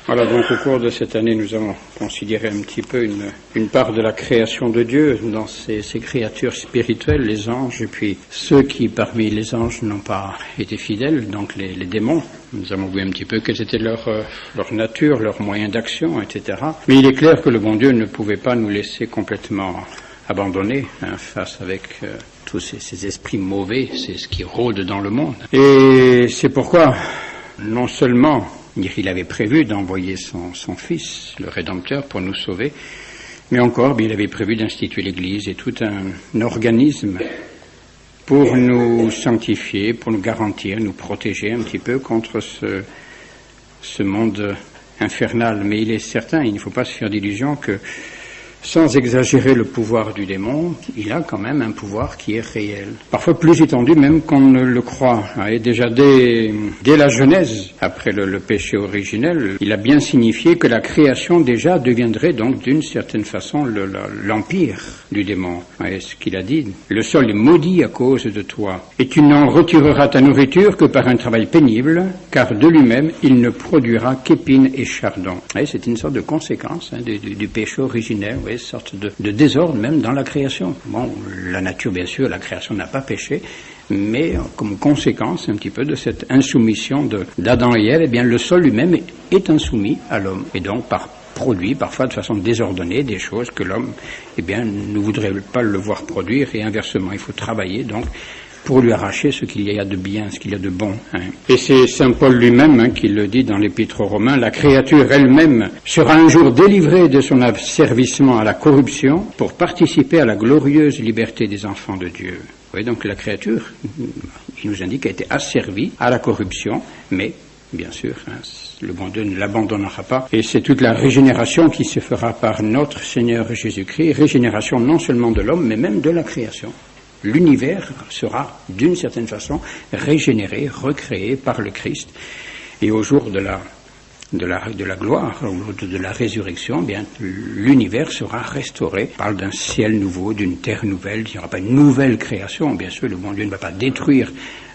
Voilà, donc au cours de cette année, nous avons considéré un petit peu une part de la création de Dieu dans ces créatures spirituelles, les anges, et puis ceux qui, parmi les anges, n'ont pas été fidèles, donc les démons. Nous avons vu un petit peu quelle était leur nature, leurs moyens d'action, etc. Mais il est clair que le bon Dieu ne pouvait pas nous laisser complètement abandonnés face avec tous ces esprits mauvais, c'est ce qui rôde dans le monde. Et c'est pourquoi, non seulement il avait prévu d'envoyer son Fils, le Rédempteur, pour nous sauver, mais encore, il avait prévu d'instituer l'Église et tout un organisme pour nous sanctifier, pour nous garantir, nous protéger un petit peu contre ce monde infernal. Mais il est certain, il ne faut pas se faire d'illusions que, sans exagérer le pouvoir du démon, il a quand même un pouvoir qui est réel. Parfois plus étendu même qu'on ne le croit. Et déjà dès la Genèse, après le péché originel, il a bien signifié que la création déjà deviendrait donc d'une certaine façon l'empire du démon. Et ce qu'il a dit, le sol est maudit à cause de toi. Et tu n'en retireras ta nourriture que par un travail pénible, car de lui-même il ne produira qu'épines et chardons. Et c'est une sorte de conséquence du péché originel. Une sorte de désordre même dans la création. Bon, la nature, bien sûr, la création n'a pas péché, mais comme conséquence un petit peu de cette insoumission d'Adam et Ève, eh bien le sol lui-même est insoumis à l'homme, et donc produit parfois de façon désordonnée des choses que l'homme, eh bien, ne voudrait pas le voir produire, et inversement, il faut travailler donc pour lui arracher ce qu'il y a de bien, ce qu'il y a de bon. Et c'est saint Paul lui-même qui le dit dans l'Épître aux Romains, la créature elle-même sera un jour délivrée de son asservissement à la corruption pour participer à la glorieuse liberté des enfants de Dieu. Vous voyez, donc la créature, il nous indique, a été asservie à la corruption, mais bien sûr, le bon Dieu ne l'abandonnera pas. Et c'est toute la régénération qui se fera par notre Seigneur Jésus-Christ, régénération non seulement de l'homme, mais même de la création. L'univers sera, d'une certaine façon, régénéré, recréé par le Christ. Et au jour de la gloire, au jour de la résurrection, eh bien, l'univers sera restauré. On parle d'un ciel nouveau, d'une terre nouvelle. Il n'y aura pas une nouvelle création. Bien sûr, le bon Dieu ne va pas détruire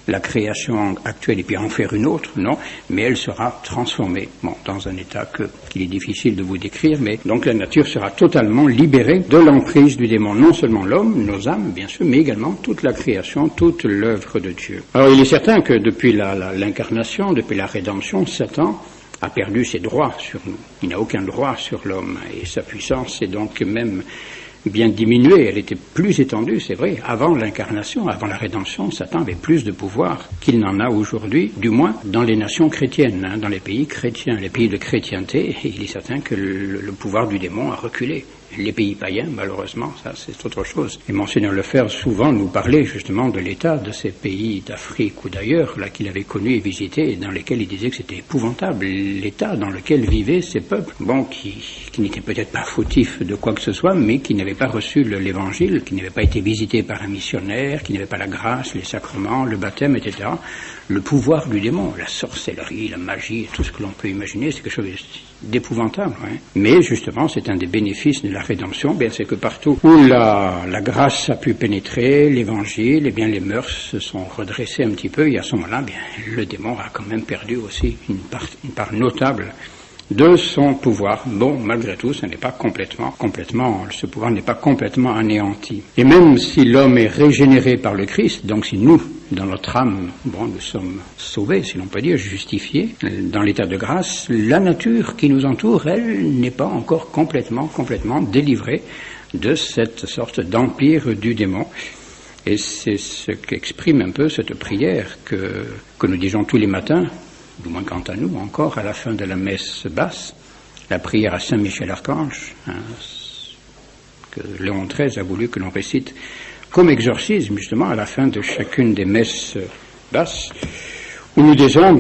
la création actuelle et puis en faire une autre, non, mais elle sera transformée, dans un état qu'il est difficile de vous décrire, mais donc la nature sera totalement libérée de l'emprise du démon, non seulement l'homme, nos âmes, bien sûr, mais également toute la création, toute l'œuvre de Dieu. Alors il est certain que depuis l'incarnation, depuis la rédemption, Satan a perdu ses droits sur nous. Il n'a aucun droit sur l'homme, et sa puissance est donc même bien diminuée, elle était plus étendue, c'est vrai. Avant l'incarnation, avant la rédemption, Satan avait plus de pouvoir qu'il n'en a aujourd'hui, du moins dans les nations chrétiennes, dans les pays chrétiens, les pays de chrétienté. Il est certain que le pouvoir du démon a reculé. Les pays païens, malheureusement, ça c'est autre chose. Et Monseigneur Lefebvre souvent nous parlait justement de l'état de ces pays d'Afrique ou d'ailleurs, là qu'il avait connu et visité, et dans lesquels il disait que c'était épouvantable, l'état dans lequel vivaient ces peuples, qui n'étaient peut-être pas fautifs de quoi que ce soit, mais qui n'avaient pas reçu l'évangile, qui n'avaient pas été visités par un missionnaire, qui n'avaient pas la grâce, les sacrements, le baptême, etc. Le pouvoir du démon, la sorcellerie, la magie, tout ce que l'on peut imaginer, c'est quelque chose d'épouvantable. Mais justement, c'est un des bénéfices de la rédemption, bien c'est que partout où la grâce a pu pénétrer, l'évangile, eh bien les mœurs se sont redressées un petit peu, et à ce moment-là, bien le démon a quand même perdu aussi une part notable de son pouvoir. Bon, malgré tout, ce pouvoir n'est pas complètement anéanti. Et même si l'homme est régénéré par le Christ, donc si nous, dans notre âme, nous sommes sauvés, si l'on peut dire, justifiés, dans l'état de grâce, la nature qui nous entoure, elle, n'est pas encore complètement délivrée de cette sorte d'empire du démon. Et c'est ce qu'exprime un peu cette prière que nous disons tous les matins, du moins quant à nous, encore à la fin de la messe basse, la prière à Saint Michel Archange, que Léon XIII a voulu que l'on récite comme exorcisme, justement, à la fin de chacune des messes basses, où nous disons,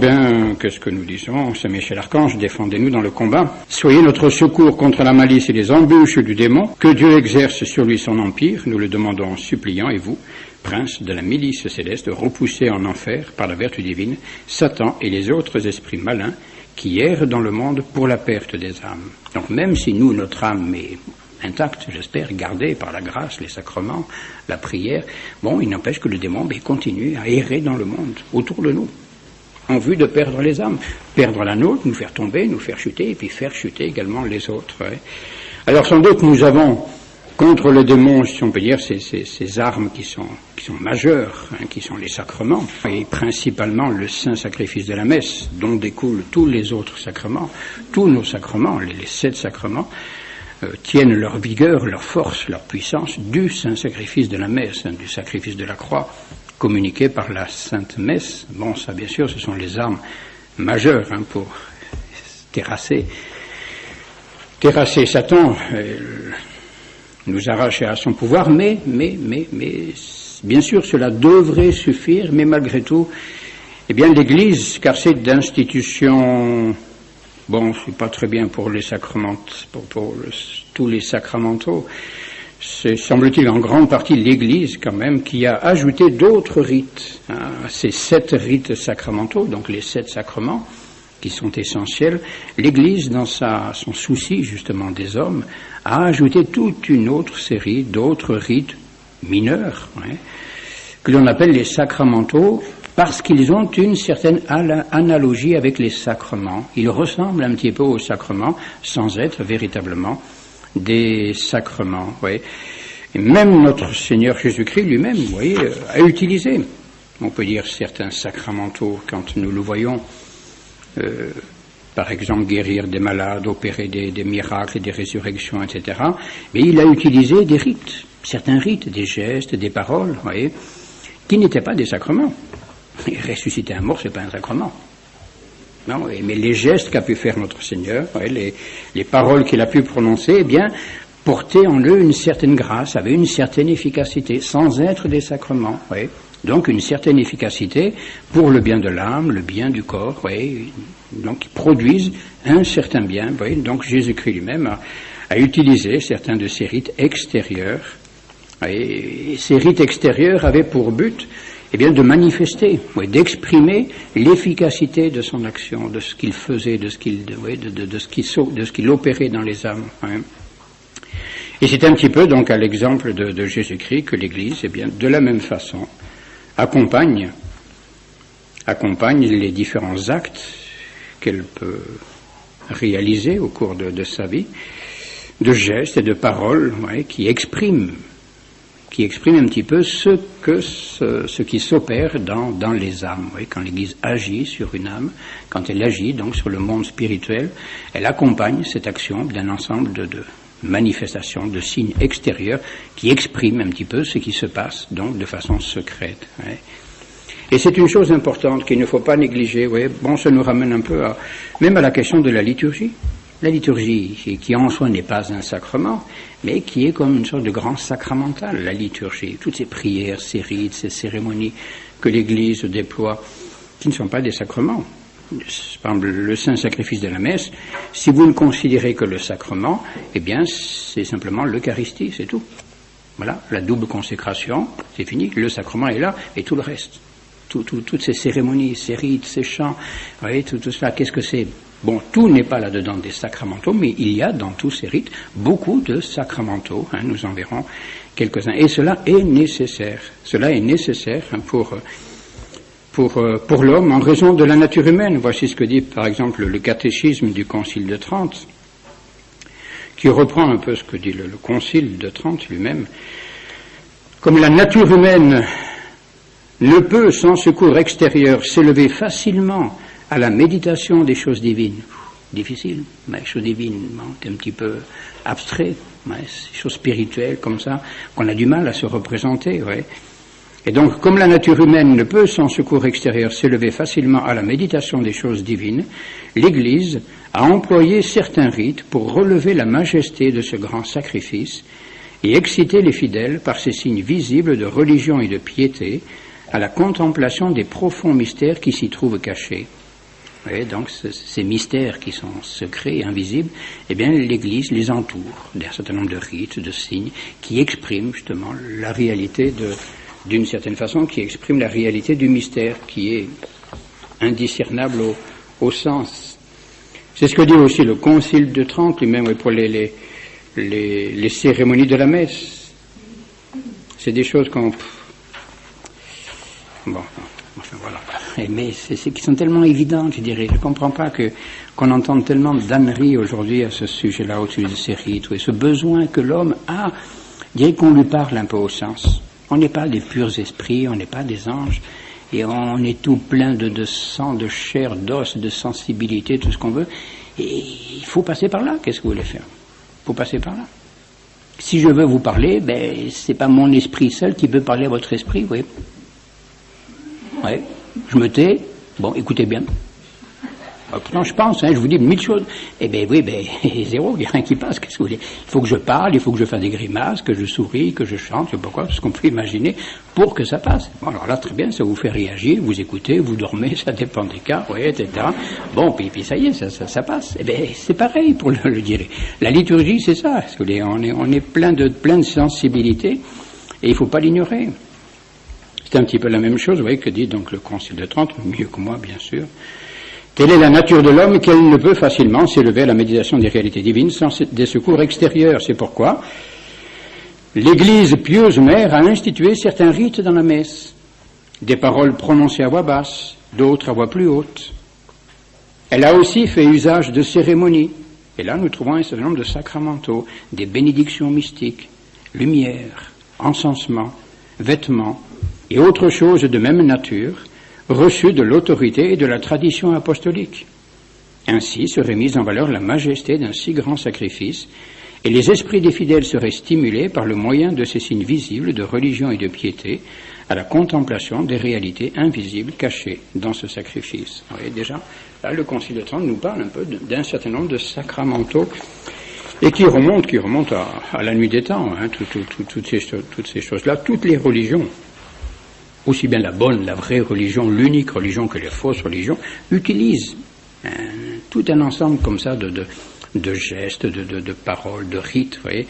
qu'est-ce que nous disons? Saint Michel Archange, défendez-nous dans le combat. Soyez notre secours contre la malice et les embûches du démon, que Dieu exerce sur lui son empire, nous le demandons en suppliant, et vous, prince de la milice céleste, repoussez en enfer, par la vertu divine, Satan et les autres esprits malins qui errent dans le monde pour la perte des âmes. Donc même si nous, notre âme est intacte, j'espère, gardée par la grâce, les sacrements, la prière, il n'empêche que le démon continue à errer dans le monde, autour de nous. en vue de perdre les âmes. Perdre la nôtre, nous faire tomber, nous faire chuter, et puis faire chuter également les autres. Ouais. Alors sans doute nous avons contre le démon, si on peut dire, ces armes qui sont majeures, qui sont les sacrements, et principalement le saint sacrifice de la messe, dont découlent tous les autres sacrements, tous nos sacrements, les 7 sacrements, tiennent leur vigueur, leur force, leur puissance du saint sacrifice de la messe, du sacrifice de la croix, communiqué par la sainte messe. Bon, ça bien sûr, ce sont les armes majeures pour terrasser Satan, nous arracher à son pouvoir, mais bien sûr cela devrait suffire, mais malgré tout, eh bien l'Église, car c'est d'institutions, bon, c'est pas très bien pour les sacrements, pour tous les sacramentaux, c'est, semble-t-il, en grande partie l'Église quand même qui a ajouté d'autres rites, à ces 7 rites sacramentaux, donc les 7 sacrements, qui sont essentiels. L'Église, dans son souci justement des hommes, a ajouté toute une autre série d'autres rites mineurs, que l'on appelle les sacramentaux, parce qu'ils ont une certaine analogie avec les sacrements. Ils ressemblent un petit peu aux sacrements, sans être véritablement des sacrements. Et même notre Seigneur Jésus-Christ lui-même, vous voyez, a utilisé, on peut dire, certains sacramentaux quand nous le voyons. Par exemple, guérir des malades, opérer des miracles, des résurrections, etc. Mais il a utilisé des rites, certains rites, des gestes, des paroles, vous voyez, qui n'étaient pas des sacrements. Ressusciter un mort, c'est pas un sacrement. Non, mais les gestes qu'a pu faire notre Seigneur, les paroles qu'il a pu prononcer, eh bien, portaient en eux une certaine grâce, avaient une certaine efficacité, sans être des sacrements, vous voyez. Donc une certaine efficacité pour le bien de l'âme, le bien du corps, donc ils produisent un certain bien. Donc Jésus-Christ lui-même a utilisé certains de ces rites extérieurs. Et ces rites extérieurs avaient pour but de manifester, d'exprimer l'efficacité de son action, de ce qu'il faisait, de ce qu'il opérait dans les âmes. Et c'est un petit peu donc à l'exemple de Jésus-Christ que l'Église, de la même façon, accompagne les différents actes qu'elle peut réaliser au cours de sa vie, de gestes et de paroles qui expriment un petit peu ce qui s'opère dans les âmes. Quand l'Église agit sur une âme, quand elle agit donc sur le monde spirituel, elle accompagne cette action d'un ensemble de manifestations, de signes extérieurs qui expriment un petit peu ce qui se passe, donc de façon secrète. Et c'est une chose importante qu'il ne faut pas négliger. Bon, ça nous ramène un peu même à la question de la liturgie. La liturgie, qui en soi n'est pas un sacrement, mais qui est comme une sorte de grand sacramental, la liturgie. Toutes ces prières, ces rites, ces cérémonies que l'Église déploie, qui ne sont pas des sacrements. Par exemple, le saint sacrifice de la messe, si vous ne considérez que le sacrement, c'est simplement l'Eucharistie, c'est tout. Voilà, la double consécration, c'est fini, le sacrement est là, et tout le reste. Toutes ces cérémonies, ces rites, ces chants, vous voyez, tout cela, qu'est-ce que c'est? Bon, tout n'est pas là-dedans des sacramentaux, mais il y a dans tous ces rites beaucoup de sacramentaux, nous en verrons quelques-uns. Et cela est nécessaire. Cela est nécessaire pour l'homme en raison de la nature humaine. Voici ce que dit par exemple le catéchisme du Concile de Trente, qui reprend un peu ce que dit le Concile de Trente lui-même. Comme la nature humaine ne peut, sans secours extérieur, s'élever facilement à la méditation des choses divines. Difficile, mais les choses divines, c'est un petit peu abstrait, des choses spirituelles comme ça, qu'on a du mal à se représenter, Et donc, comme la nature humaine ne peut, sans secours extérieur, s'élever facilement à la méditation des choses divines, l'Église a employé certains rites pour relever la majesté de ce grand sacrifice et exciter les fidèles par ces signes visibles de religion et de piété à la contemplation des profonds mystères qui s'y trouvent cachés. Et donc, ces mystères qui sont secrets et invisibles, l'Église les entoure d'un certain nombre de rites, de signes, qui expriment justement la réalité d'une certaine façon, qui exprime la réalité du mystère, qui est indiscernable au sens. C'est ce que dit aussi le Concile de Trente, lui-même, pour les cérémonies de la messe. C'est des choses qu'on... Bon, enfin voilà. mais c'est qui sont tellement évidentes, je dirais. Je ne comprends pas qu'on entende tellement d'âneries aujourd'hui à ce sujet-là, au sujet de ces rites, et ce besoin que l'homme a, je dirais qu'on lui parle un peu au sens. On n'est pas des purs esprits, on n'est pas des anges, et on est tout plein de sang, de chair, d'os, de sensibilité, tout ce qu'on veut. Et il faut passer par là. Qu'est-ce que vous voulez faire? Il faut passer par là. Si je veux vous parler, c'est pas mon esprit seul qui peut parler à votre esprit, oui. Ouais, je me tais. Bon, écoutez bien. Pourtant, je pense, je vous dis 1000 choses. Eh bien, oui, zéro, il n'y a rien qui passe. Qu'est-ce que vous voulez? Il faut que je parle, il faut que je fasse des grimaces, que je souris, que je chante, je sais pas quoi, tout ce qu'on peut imaginer, pour que ça passe. Bon, alors là, très bien, ça vous fait réagir, vous écoutez, vous dormez, ça dépend des cas, oui, etc. Bon, puis ça y est, ça passe. Eh bien, c'est pareil pour le dire. La liturgie, c'est ça. Parce que on est plein de sensibilité, et il ne faut pas l'ignorer. C'est un petit peu la même chose, vous voyez, que dit donc le Concile de Trente, mieux que moi, bien sûr. Quelle est la nature de l'homme qu'elle ne peut facilement s'élever à la méditation des réalités divines sans des secours extérieurs? C'est pourquoi l'Église pieuse mère a institué certains rites dans la messe, des paroles prononcées à voix basse, d'autres à voix plus haute. Elle a aussi fait usage de cérémonies, et là nous trouvons un certain nombre de sacramentaux, des bénédictions mystiques, lumière, encensement, vêtements et autres choses de même nature, reçu de l'autorité et de la tradition apostolique. Ainsi serait mise en valeur la majesté d'un si grand sacrifice, et les esprits des fidèles seraient stimulés par le moyen de ces signes visibles de religion et de piété à la contemplation des réalités invisibles cachées dans ce sacrifice. Vous voyez déjà, là le Concile de Trente nous parle un peu d'un certain nombre de sacramentaux, et qui remontent à la nuit des temps, toutes ces choses-là, toutes les religions, aussi bien la bonne, la vraie religion, l'unique religion que les fausses religions, utilisent tout un ensemble comme ça de gestes, de paroles, de rites, vous voyez,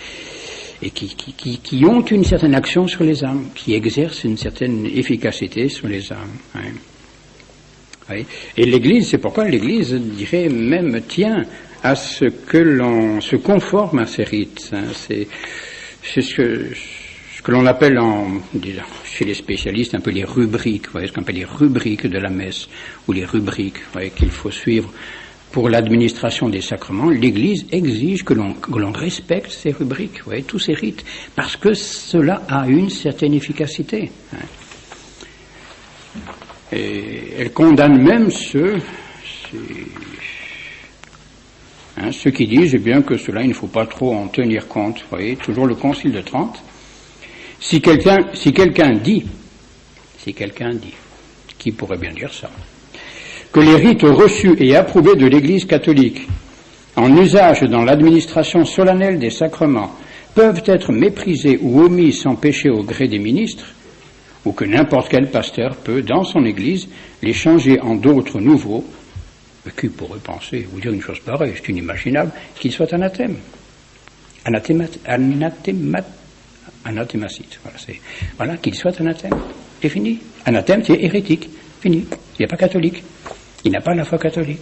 et qui ont une certaine action sur les âmes, qui exercent une certaine efficacité sur les âmes. Hein. Oui. Et l'Église, c'est pourquoi l'Église, dirait même, tient à ce que l'on se conforme à ces rites. Hein. C'est ce que l'on appelle chez les spécialistes un peu les rubriques, vous voyez, ce qu'on appelle les rubriques de la messe, ou les rubriques, vous voyez, qu'il faut suivre pour l'administration des sacrements. L'Église exige que l'on respecte ces rubriques, vous voyez, tous ces rites, parce que cela a une certaine efficacité. Hein. Et elle condamne même ceux qui disent bien que cela, il ne faut pas trop en tenir compte. Vous voyez, toujours le Concile de Trente. Si quelqu'un dit, qui pourrait bien dire ça, que les rites reçus et approuvés de l'Église catholique, en usage dans l'administration solennelle des sacrements, peuvent être méprisés ou omis sans péché au gré des ministres, ou que n'importe quel pasteur peut, dans son Église, les changer en d'autres nouveaux, qui pourrait penser, vous dire une chose pareille, c'est inimaginable, qu'ils soient anathèmes. Anathémacite. Voilà, qu'il soit anathème. C'est fini. Anathème, c'est hérétique. Fini. Il n'est pas catholique. Il n'a pas la foi catholique.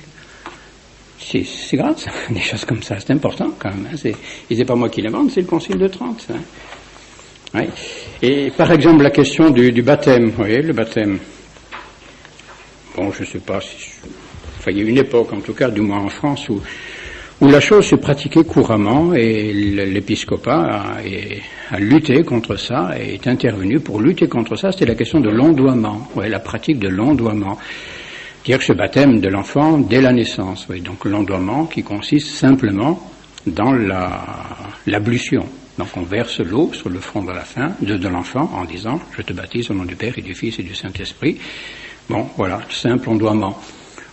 C'est grave, ça. Des choses comme ça. C'est important, quand même. Hein. Et c'est pas moi qui l'invente, c'est le Concile de Trente. Hein. Oui. Et, par exemple, la question du baptême. Vous voyez, le baptême. Bon, je ne sais pas si... Enfin, il y a une époque, en tout cas, du moins en France, où la chose se pratiquait couramment, et l'épiscopat a lutté contre ça, et est intervenu pour lutter contre ça. C'était la question de l'ondoiement, la pratique de l'ondoiement. C'est-à-dire que ce baptême de l'enfant dès la naissance. Donc l'ondoiement qui consiste simplement dans l'ablution. Donc on verse l'eau sur le front de l'enfant en disant « Je te baptise au nom du Père et du Fils et du Saint-Esprit ». Bon, voilà, simple ondoiement.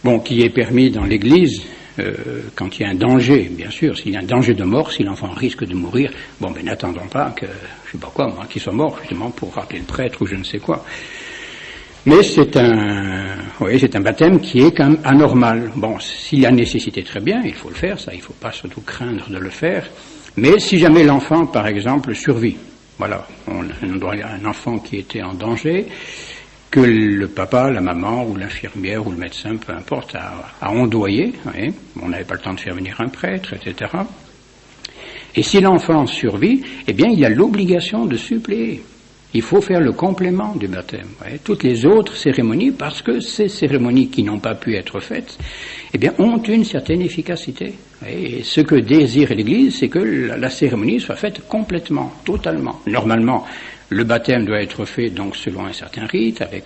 Bon, qui est permis dans l'Église quand il y a un danger, bien sûr, s'il y a un danger de mort, si l'enfant risque de mourir, bon, ben n'attendons pas que, je sais pas quoi, moi, qu'il soit mort, justement, pour rappeler le prêtre ou je ne sais quoi. Mais c'est un baptême qui est quand même anormal. Bon, s'il y a nécessité, très bien, il faut le faire, ça, il ne faut pas surtout craindre de le faire. Mais si jamais l'enfant, par exemple, survit, voilà, on a un enfant qui était en danger, que le papa, la maman, ou l'infirmière, ou le médecin, peu importe, a ondoyé, oui, on n'avait pas le temps de faire venir un prêtre, etc. Et si l'enfant survit, eh bien, il a l'obligation de suppléer. Il faut faire le complément du baptême. Toutes les autres cérémonies, parce que ces cérémonies qui n'ont pas pu être faites, eh bien, ont une certaine efficacité. Et ce que désire l'Église, c'est que la cérémonie soit faite complètement, totalement. Normalement, le baptême doit être fait donc selon un certain rite, avec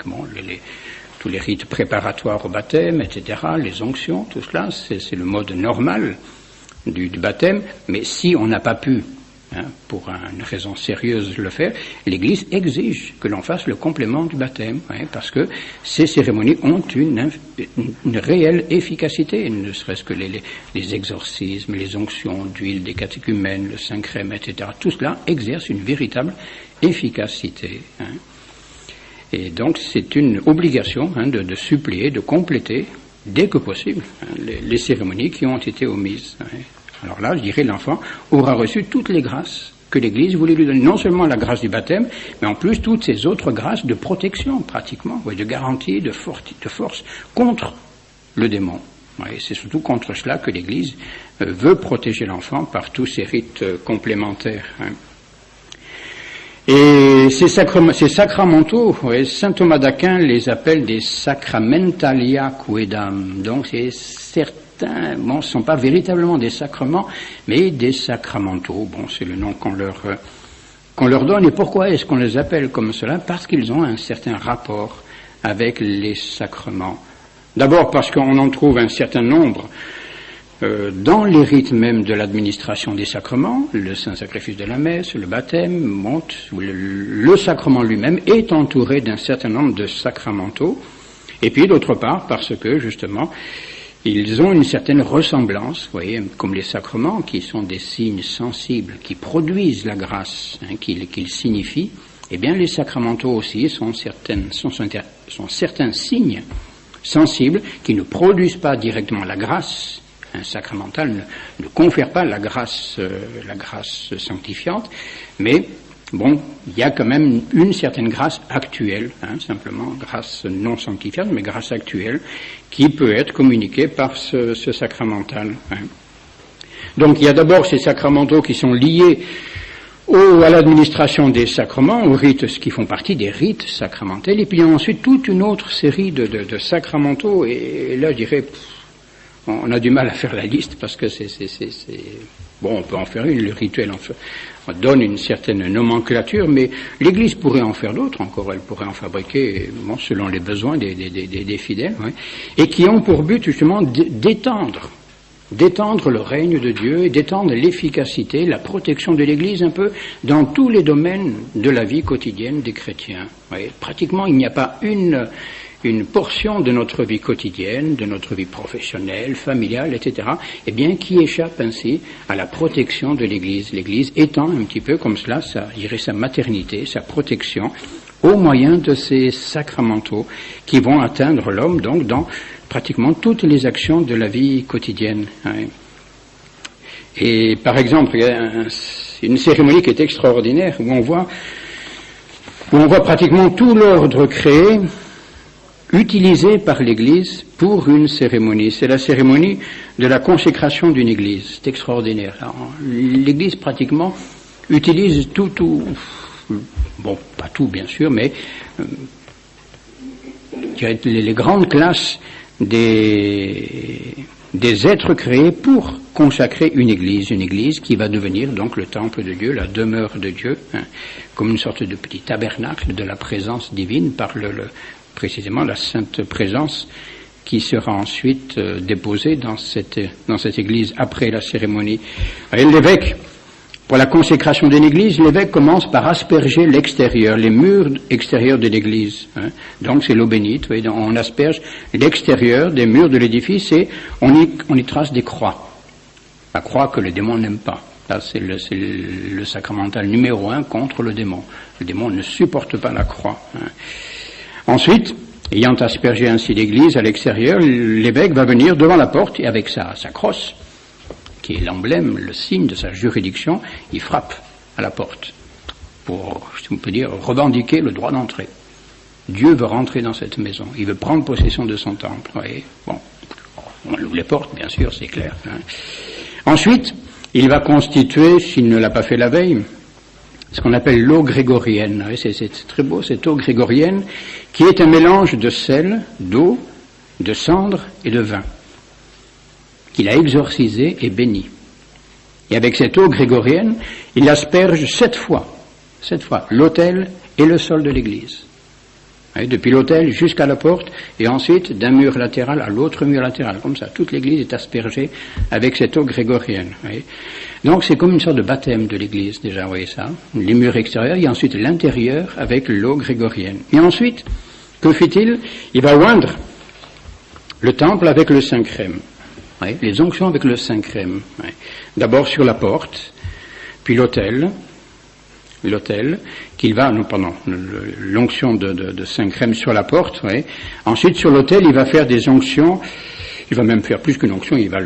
tous les rites préparatoires au baptême, etc., les onctions, tout cela, c'est le mode normal du baptême. Mais si on n'a pas pu, pour une raison sérieuse le faire, l'Église exige que l'on fasse le complément du baptême, parce que ces cérémonies ont une réelle efficacité, ne serait-ce que les exorcismes, les onctions d'huile des catéchumènes, le Saint-Crème, etc. Tout cela exerce une véritable efficacité. Et donc c'est une obligation de suppléer, de compléter, dès que possible, les cérémonies qui ont été omises. Alors là, je dirais, l'enfant aura reçu toutes les grâces que l'Église voulait lui donner. Non seulement la grâce du baptême, mais en plus toutes ces autres grâces de protection, pratiquement, de garantie, de force contre le démon. C'est surtout contre cela que l'Église veut protéger l'enfant par tous ces rites complémentaires. Et ces sacramentaux, saint Thomas d'Aquin les appelle des sacramentalia quaedam. Donc c'est certain. Ce ne sont pas véritablement des sacrements, mais des sacramentaux. Bon, c'est le nom qu'on leur donne. Et pourquoi est-ce qu'on les appelle comme cela? Parce qu'ils ont un certain rapport avec les sacrements. D'abord parce qu'on en trouve un certain nombre dans les rites même de l'administration des sacrements. Le Saint-Sacrifice de la messe, le baptême, le sacrement lui-même est entouré d'un certain nombre de sacramentaux. Et puis d'autre part parce que, justement, ils ont une certaine ressemblance, vous voyez, comme les sacrements, qui sont des signes sensibles, qui produisent la grâce, qu'ils signifient. Eh bien, les sacramentaux aussi sont certains signes sensibles qui ne produisent pas directement la grâce. Un sacramental ne confère pas la grâce sanctifiante, mais bon, il y a quand même une certaine grâce actuelle, simplement, grâce non sanctifiante, mais grâce actuelle, qui peut être communiquée par ce sacramental. Donc il y a d'abord ces sacramentaux qui sont liés à l'administration des sacrements, aux rites, qui font partie des rites sacramentels, et puis il y a ensuite toute une autre série de sacramentaux, et là je dirais, on a du mal à faire la liste, parce que bon, on peut en faire une, le rituel on donne une certaine nomenclature, mais l'Église pourrait en faire d'autres encore, elle pourrait en fabriquer, selon les besoins des fidèles, et qui ont pour but justement d'étendre le règne de Dieu et d'étendre l'efficacité, la protection de l'Église un peu dans tous les domaines de la vie quotidienne des chrétiens. Pratiquement, il n'y a pas une portion de notre vie quotidienne, de notre vie professionnelle, familiale, etc., eh bien, qui échappe ainsi à la protection de l'Église. L'Église étend un petit peu comme cela, sa maternité, sa protection, au moyen de ces sacramentaux qui vont atteindre l'homme, donc, dans pratiquement toutes les actions de la vie quotidienne. Et, par exemple, il y a une cérémonie qui est extraordinaire, où on voit pratiquement tout l'ordre créé, utilisé par l'Église pour une cérémonie. C'est la cérémonie de la consécration d'une Église. C'est extraordinaire. Alors, l'Église, pratiquement, utilise tout, bon, pas tout, bien sûr, mais les grandes classes des êtres créés pour consacrer une église qui va devenir donc le temple de Dieu, la demeure de Dieu, comme une sorte de petit tabernacle de la présence divine par précisément la sainte présence qui sera ensuite déposée dans cette église après la cérémonie. Et l'évêque, pour la consécration d'une église, l'évêque commence par asperger l'extérieur, les murs extérieurs de l'église. Donc c'est l'eau bénite, vous voyez, on asperge l'extérieur des murs de l'édifice et on y trace des croix. La croix que le démon n'aime pas. Là, c'est le sacramental numéro 1 contre le démon. Le démon ne supporte pas la croix. Ensuite, ayant aspergé ainsi l'église à l'extérieur, l'évêque va venir devant la porte et avec sa crosse, qui est l'emblème, le signe de sa juridiction, il frappe à la porte pour, si on peut dire, revendiquer le droit d'entrée. Dieu veut rentrer dans cette maison, il veut prendre possession de son temple. Vous voyez, bon, on ouvre les portes, bien sûr, c'est clair. Ensuite, il va constituer, s'il ne l'a pas fait la veille, ce qu'on appelle l'eau grégorienne. C'est très beau, cette eau grégorienne, qui est un mélange de sel, d'eau, de cendre et de vin, qu'il a exorcisé et béni. Et avec cette eau grégorienne, il asperge 7 fois, l'autel et le sol de l'église. Depuis l'autel jusqu'à la porte, et ensuite d'un mur latéral à l'autre mur latéral, comme ça. Toute l'église est aspergée avec cette eau grégorienne. Donc c'est comme une sorte de baptême de l'église, déjà, vous voyez ça. Les murs extérieurs, et ensuite l'intérieur avec l'eau grégorienne. Et ensuite, que fait-il? Il va oindre le temple avec le Saint-Crème. Les onctions avec le Saint-Crème. D'abord sur la porte, puis l'autel, qu'il va, l'onction de Saint-Crème sur la porte, Ensuite, sur l'autel, il va faire des onctions, il va même faire plus qu'une onction, il va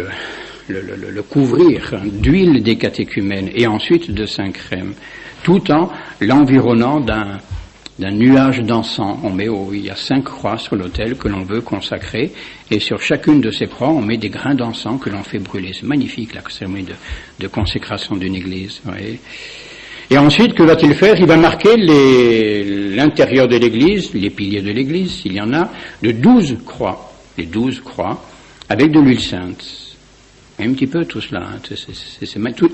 le couvrir d'huile des catéchumènes et ensuite de Saint-Crème, tout en l'environnant d'un nuage d'encens. Il y a 5 croix sur l'autel que l'on veut consacrer, et sur chacune de ces croix, on met des grains d'encens que l'on fait brûler. C'est magnifique, la cérémonie de consécration d'une église, Et ensuite, que va-t-il faire? Il va marquer l'intérieur de l'église, les piliers de l'église, s'il y en a, de 12 croix. Les 12 croix, avec de l'huile sainte. Et un petit peu tout cela.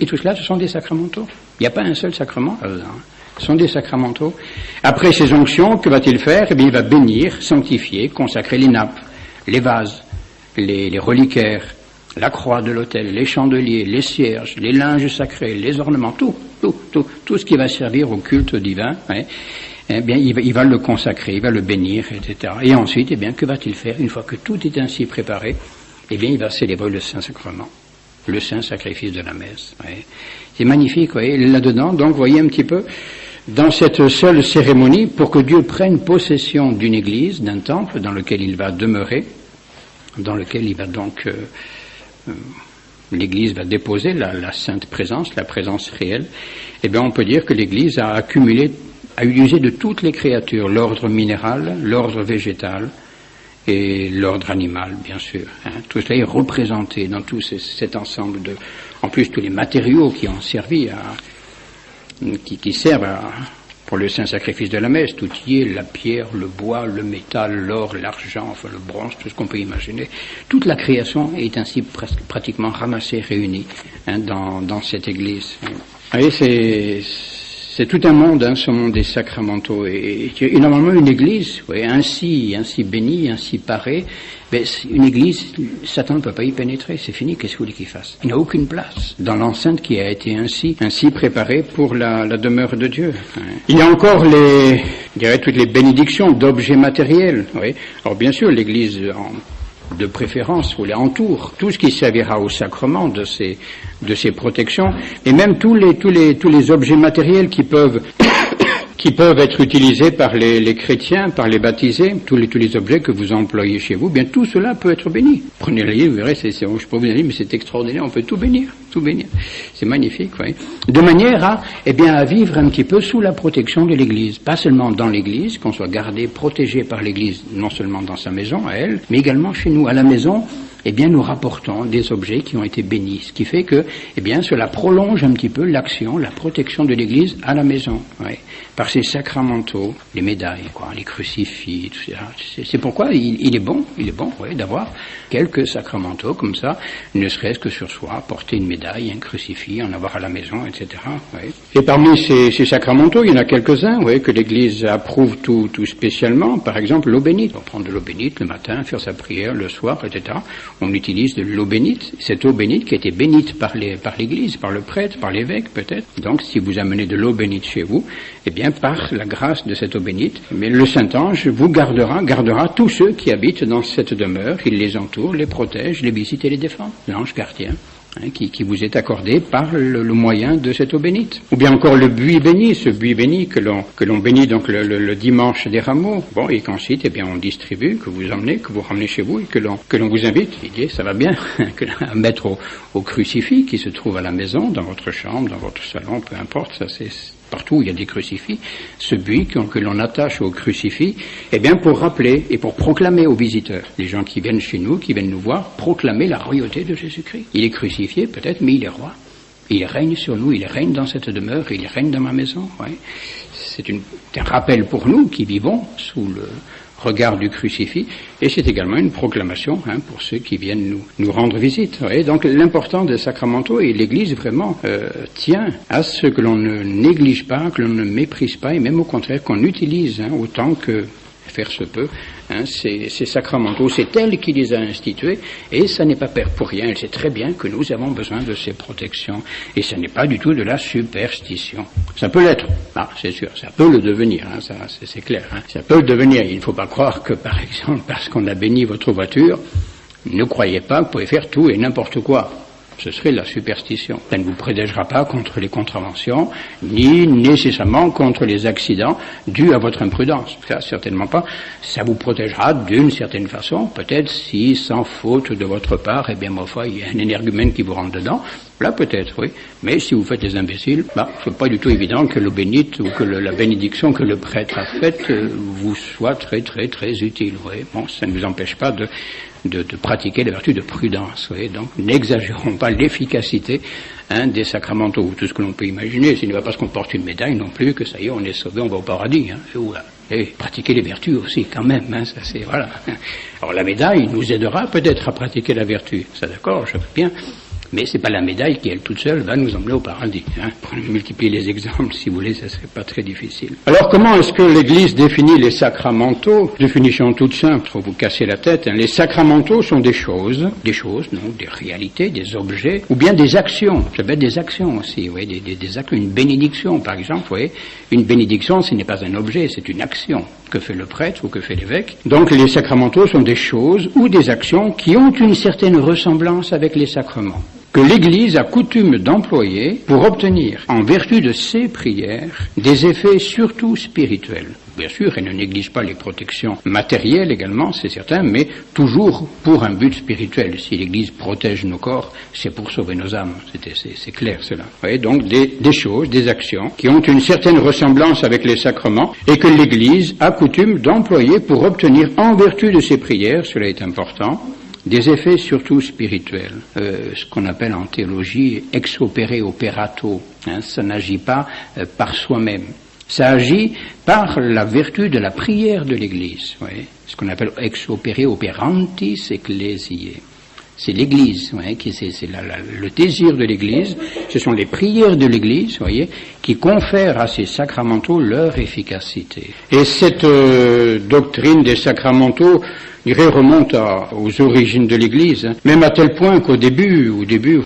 Et tout cela, ce sont des sacramentaux. Il n'y a pas un seul sacrement là-dedans. Ce sont des sacramentaux. Après ces onctions, que va-t-il faire? Il va bénir, sanctifier, consacrer les nappes, les vases, les reliquaires, la croix de l'autel, les chandeliers, les cierges, les linges sacrés, les ornements, tout ce qui va servir au culte divin, il va le consacrer, il va le bénir, etc. Et ensuite, que va-t-il faire? Une fois que tout est ainsi préparé, il va célébrer le Saint-Sacrement, le Saint Sacrifice de la messe. C'est magnifique, là-dedans, donc, vous voyez un petit peu, dans cette seule cérémonie, pour que Dieu prenne possession d'une église, d'un temple dans lequel il va demeurer, dans lequel il va donc... l'Église va déposer la sainte présence, la présence réelle, on peut dire que l'Église a usé de toutes les créatures, l'ordre minéral, l'ordre végétal et l'ordre animal, bien sûr. Tout cela est représenté dans tout cet ensemble en plus tous les matériaux qui ont servi qui servent pour le saint sacrifice de la messe, tout y est, la pierre, le bois, le métal, l'or, l'argent, le bronze, tout ce qu'on peut imaginer. Toute la création est ainsi pratiquement ramassée, réunie dans cette église. Vous voyez, c'est tout un monde, ce monde des sacramentaux. Et normalement, une église, ainsi bénie, ainsi parée, une église, Satan ne peut pas y pénétrer, c'est fini, qu'est-ce que vous voulez qu'il fasse? Il n'a aucune place dans l'enceinte qui a été ainsi préparée pour la demeure de Dieu. Il y a encore toutes les bénédictions d'objets matériels. Alors bien sûr, l'église de préférence, les entoure, tout ce qui servira au sacrement de ces protections, et même tous les objets matériels qui peuvent être utilisés par les chrétiens, par les baptisés, tous les objets que vous employez chez vous, tout cela peut être béni. Prenez le livre, vous verrez, je peux vous dire, mais c'est extraordinaire, on peut tout bénir. C'est magnifique, de manière à vivre un petit peu sous la protection de l'Église, pas seulement dans l'Église, qu'on soit gardé, protégé par l'Église, non seulement dans sa maison, à elle, mais également chez nous, à la maison. Nous rapportons des objets qui ont été bénis, ce qui fait que, cela prolonge un petit peu l'action, la protection de l'Église à la maison, par ces sacramentaux, les médailles, les crucifix, tout ça. C'est pourquoi il est bon, d'avoir quelques sacramentaux comme ça, ne serait-ce que sur soi, porter une médaille, un crucifix, en avoir à la maison, etc. Et parmi ces sacramentaux, il y en a quelques-uns, que l'Église approuve tout spécialement. Par exemple, l'eau bénite. On prend de l'eau bénite le matin, faire sa prière le soir, etc. On utilise de l'eau bénite, cette eau bénite qui a été bénite par l'Église, par le prêtre, par l'évêque peut-être. Donc si vous amenez de l'eau bénite chez vous, par la grâce de cette eau bénite, le Saint-Ange vous gardera tous ceux qui habitent dans cette demeure, il les entoure, les protège, les visite et les défend. L'ange gardien. Qui vous est accordé par le moyen de cette eau bénite. Ou bien encore le buis béni, ce buis béni que l'on bénit donc le dimanche des rameaux. Et qu'ensuite, on distribue, que vous emmenez, que vous ramenez chez vous et que l'on vous invite. Il dit, ça va bien, à mettre au crucifix qui se trouve à la maison, dans votre chambre, dans votre salon, peu importe, ça c'est partout où il y a des crucifix, ce buis que l'on attache au crucifix, pour rappeler et pour proclamer aux visiteurs, les gens qui viennent chez nous, qui viennent nous voir, proclamer la royauté de Jésus-Christ. Il est crucifié peut-être, mais il est roi. Il règne sur nous, il règne dans cette demeure, il règne dans ma maison. Ouais. C'est un rappel pour nous qui vivons sous le regard du crucifix, et c'est également une proclamation pour ceux qui viennent nous rendre visite. Et donc l'importance des sacramentaux, et l'Église vraiment tient à ce que l'on ne néglige pas, que l'on ne méprise pas, et même au contraire qu'on utilise autant que faire se peut ces sacramentaux. C'est elle qui les a institués, et ça n'est pas pour rien. Elle sait très bien que nous avons besoin de ces protections, et ce n'est pas du tout de la superstition. Ça peut l'être, c'est sûr, ça peut le devenir, ça c'est clair. Ça peut le devenir. Il ne faut pas croire que, par exemple, parce qu'on a béni votre voiture, ne croyez pas que vous pouvez faire tout et n'importe quoi. Ce serait la superstition. Ça ne vous protégera pas contre les contraventions, ni nécessairement contre les accidents dus à votre imprudence. Ça, certainement pas. Ça vous protégera d'une certaine façon, peut-être si, sans faute de votre part, ma foi, il y a un énergumène qui vous rentre dedans. Là, peut-être, oui. Mais si vous faites des imbéciles, c'est pas du tout évident que l'eau bénite ou que la bénédiction que le prêtre a faite vous soit très, très, très utile. Oui. Bon, ça ne vous empêche pas de pratiquer la vertu de prudence. Oui. Donc, n'exagérons pas l'efficacité des sacramentaux, tout ce que l'on peut imaginer. Ce n'est pas parce qu'on porte une médaille non plus que ça y est, on est sauvé, on va au paradis. Et pratiquer les vertus aussi, quand même. Ça c'est voilà. Alors la médaille nous aidera peut-être à pratiquer la vertu. Ça, d'accord, je veux bien. Mais c'est pas la médaille qui, elle toute seule, va nous emmener au paradis. Pour multiplier les exemples, si vous voulez, ça serait pas très difficile. Alors, comment est-ce que l'Église définit les sacramentaux? Définition toute simple, faut vous casser la tête. Les sacramentaux sont des choses, non, des réalités, des objets, ou bien des actions. Ça peut être des actions aussi, oui, des actes. Une bénédiction, par exemple, vous voyez. Une bénédiction, ce n'est pas un objet, c'est une action que fait le prêtre ou que fait l'évêque. Donc, les sacramentaux sont des choses ou des actions qui ont une certaine ressemblance avec les sacrements, que l'Église a coutume d'employer pour obtenir, en vertu de ses prières, des effets surtout spirituels. Bien sûr, elle ne néglige pas les protections matérielles également, c'est certain, mais toujours pour un but spirituel. Si l'Église protège nos corps, c'est pour sauver nos âmes. C'est clair cela. Vous voyez, donc des choses, des actions qui ont une certaine ressemblance avec les sacrements et que l'Église a coutume d'employer pour obtenir, en vertu de ses prières, cela est important, des effets surtout spirituels, ce qu'on appelle en théologie ex opere operato. Ça n'agit pas par soi-même. Ça agit par la vertu de la prière de l'Église. Ce qu'on appelle ex opere operantis ecclesiae. C'est l'Église, c'est le désir de l'Église, ce sont les prières de l'Église, voyez, qui confèrent à ces sacramentaux leur efficacité. Et cette doctrine des sacramentaux, je dirais, remonte aux origines de l'Église, même à tel point qu'au début,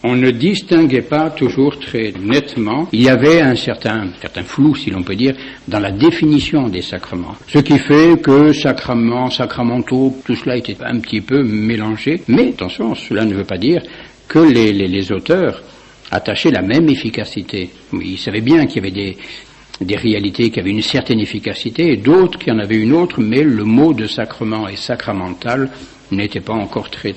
on ne distinguait pas toujours très nettement. Il y avait un certain flou, si l'on peut dire, dans la définition des sacrements. Ce qui fait que sacrements, sacramentaux, tout cela était un petit peu mélangé. Mais attention, cela ne veut pas dire que les auteurs attachaient la même efficacité. Ils savaient bien qu'il y avait des réalités qui avaient une certaine efficacité et d'autres qui en avaient une autre, mais le mot de sacrement et sacramental n'était pas encore très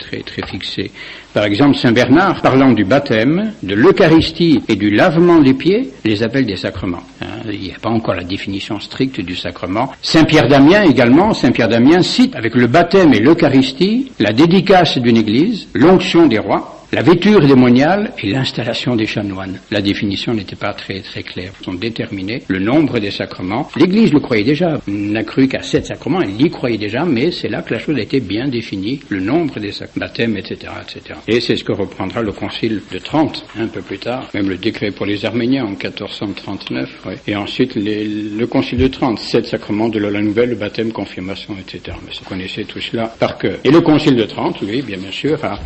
fixé. Par exemple, Saint Bernard, parlant du baptême, de l'Eucharistie et du lavement des pieds, les appelle des sacrements. Il n'y a pas encore la définition stricte du sacrement. Saint Pierre d'Amiens également, Saint Pierre d'Amiens cite avec le baptême et l'Eucharistie la dédicace d'une église, l'onction des rois, la vêture des moniales et l'installation des chanoines. La définition n'était pas très claire. Ils ont déterminé le nombre des sacrements. L'Église le croyait déjà. Elle n'a cru qu'à 7 sacrements. Elle y croyait déjà, mais c'est là que la chose a été bien définie. Le nombre des baptêmes, etc., etc. Et c'est ce que reprendra le Concile de Trente, un peu plus tard. Même le décret pour les Arméniens en 1439. Ouais. Et ensuite, le Concile de Trente, 7 sacrements de la nouvelle, le baptême, confirmation, etc. Mais vous connaissez tout cela par cœur. Et le Concile de Trente, oui, bien sûr, a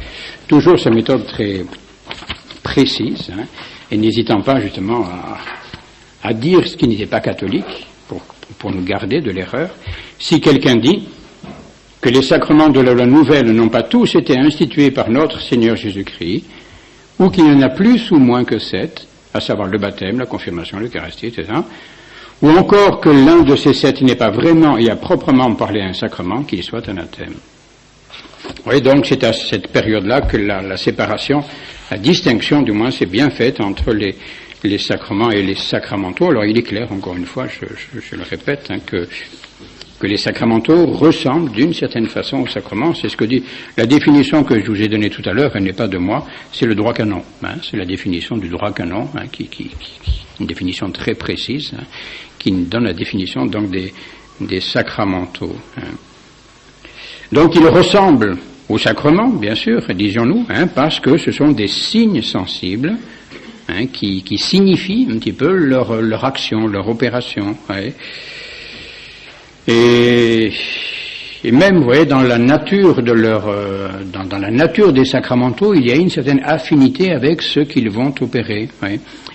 toujours sa méthode très précise, et n'hésitant pas justement à dire ce qui n'était pas catholique, pour nous garder de l'erreur. Si quelqu'un dit que les sacrements de la loi nouvelle n'ont pas tous été institués par notre Seigneur Jésus-Christ, ou qu'il y en a plus ou moins que 7, à savoir le baptême, la confirmation, l'Eucharistie, etc., ou encore que l'un de ces 7 n'est pas vraiment et à proprement parler un sacrement, qu'il soit anathème. Oui, donc c'est à cette période-là que la séparation, la distinction du moins, s'est bien faite entre les sacrements et les sacramentaux. Alors il est clair, encore une fois, je le répète, que que les sacramentaux ressemblent d'une certaine façon aux sacrements. C'est ce que dit la définition que je vous ai donnée tout à l'heure, elle n'est pas de moi, c'est le droit canon. C'est la définition du droit canon, une définition très précise, qui donne la définition donc des sacramentaux. Donc ils ressemblent aux sacrements, bien sûr, disions-nous, parce que ce sont des signes sensibles qui signifient un petit peu leur action, leur opération. Et même, vous voyez, dans la nature de dans la nature des sacramentaux, il y a une certaine affinité avec ceux qu'ils vont opérer.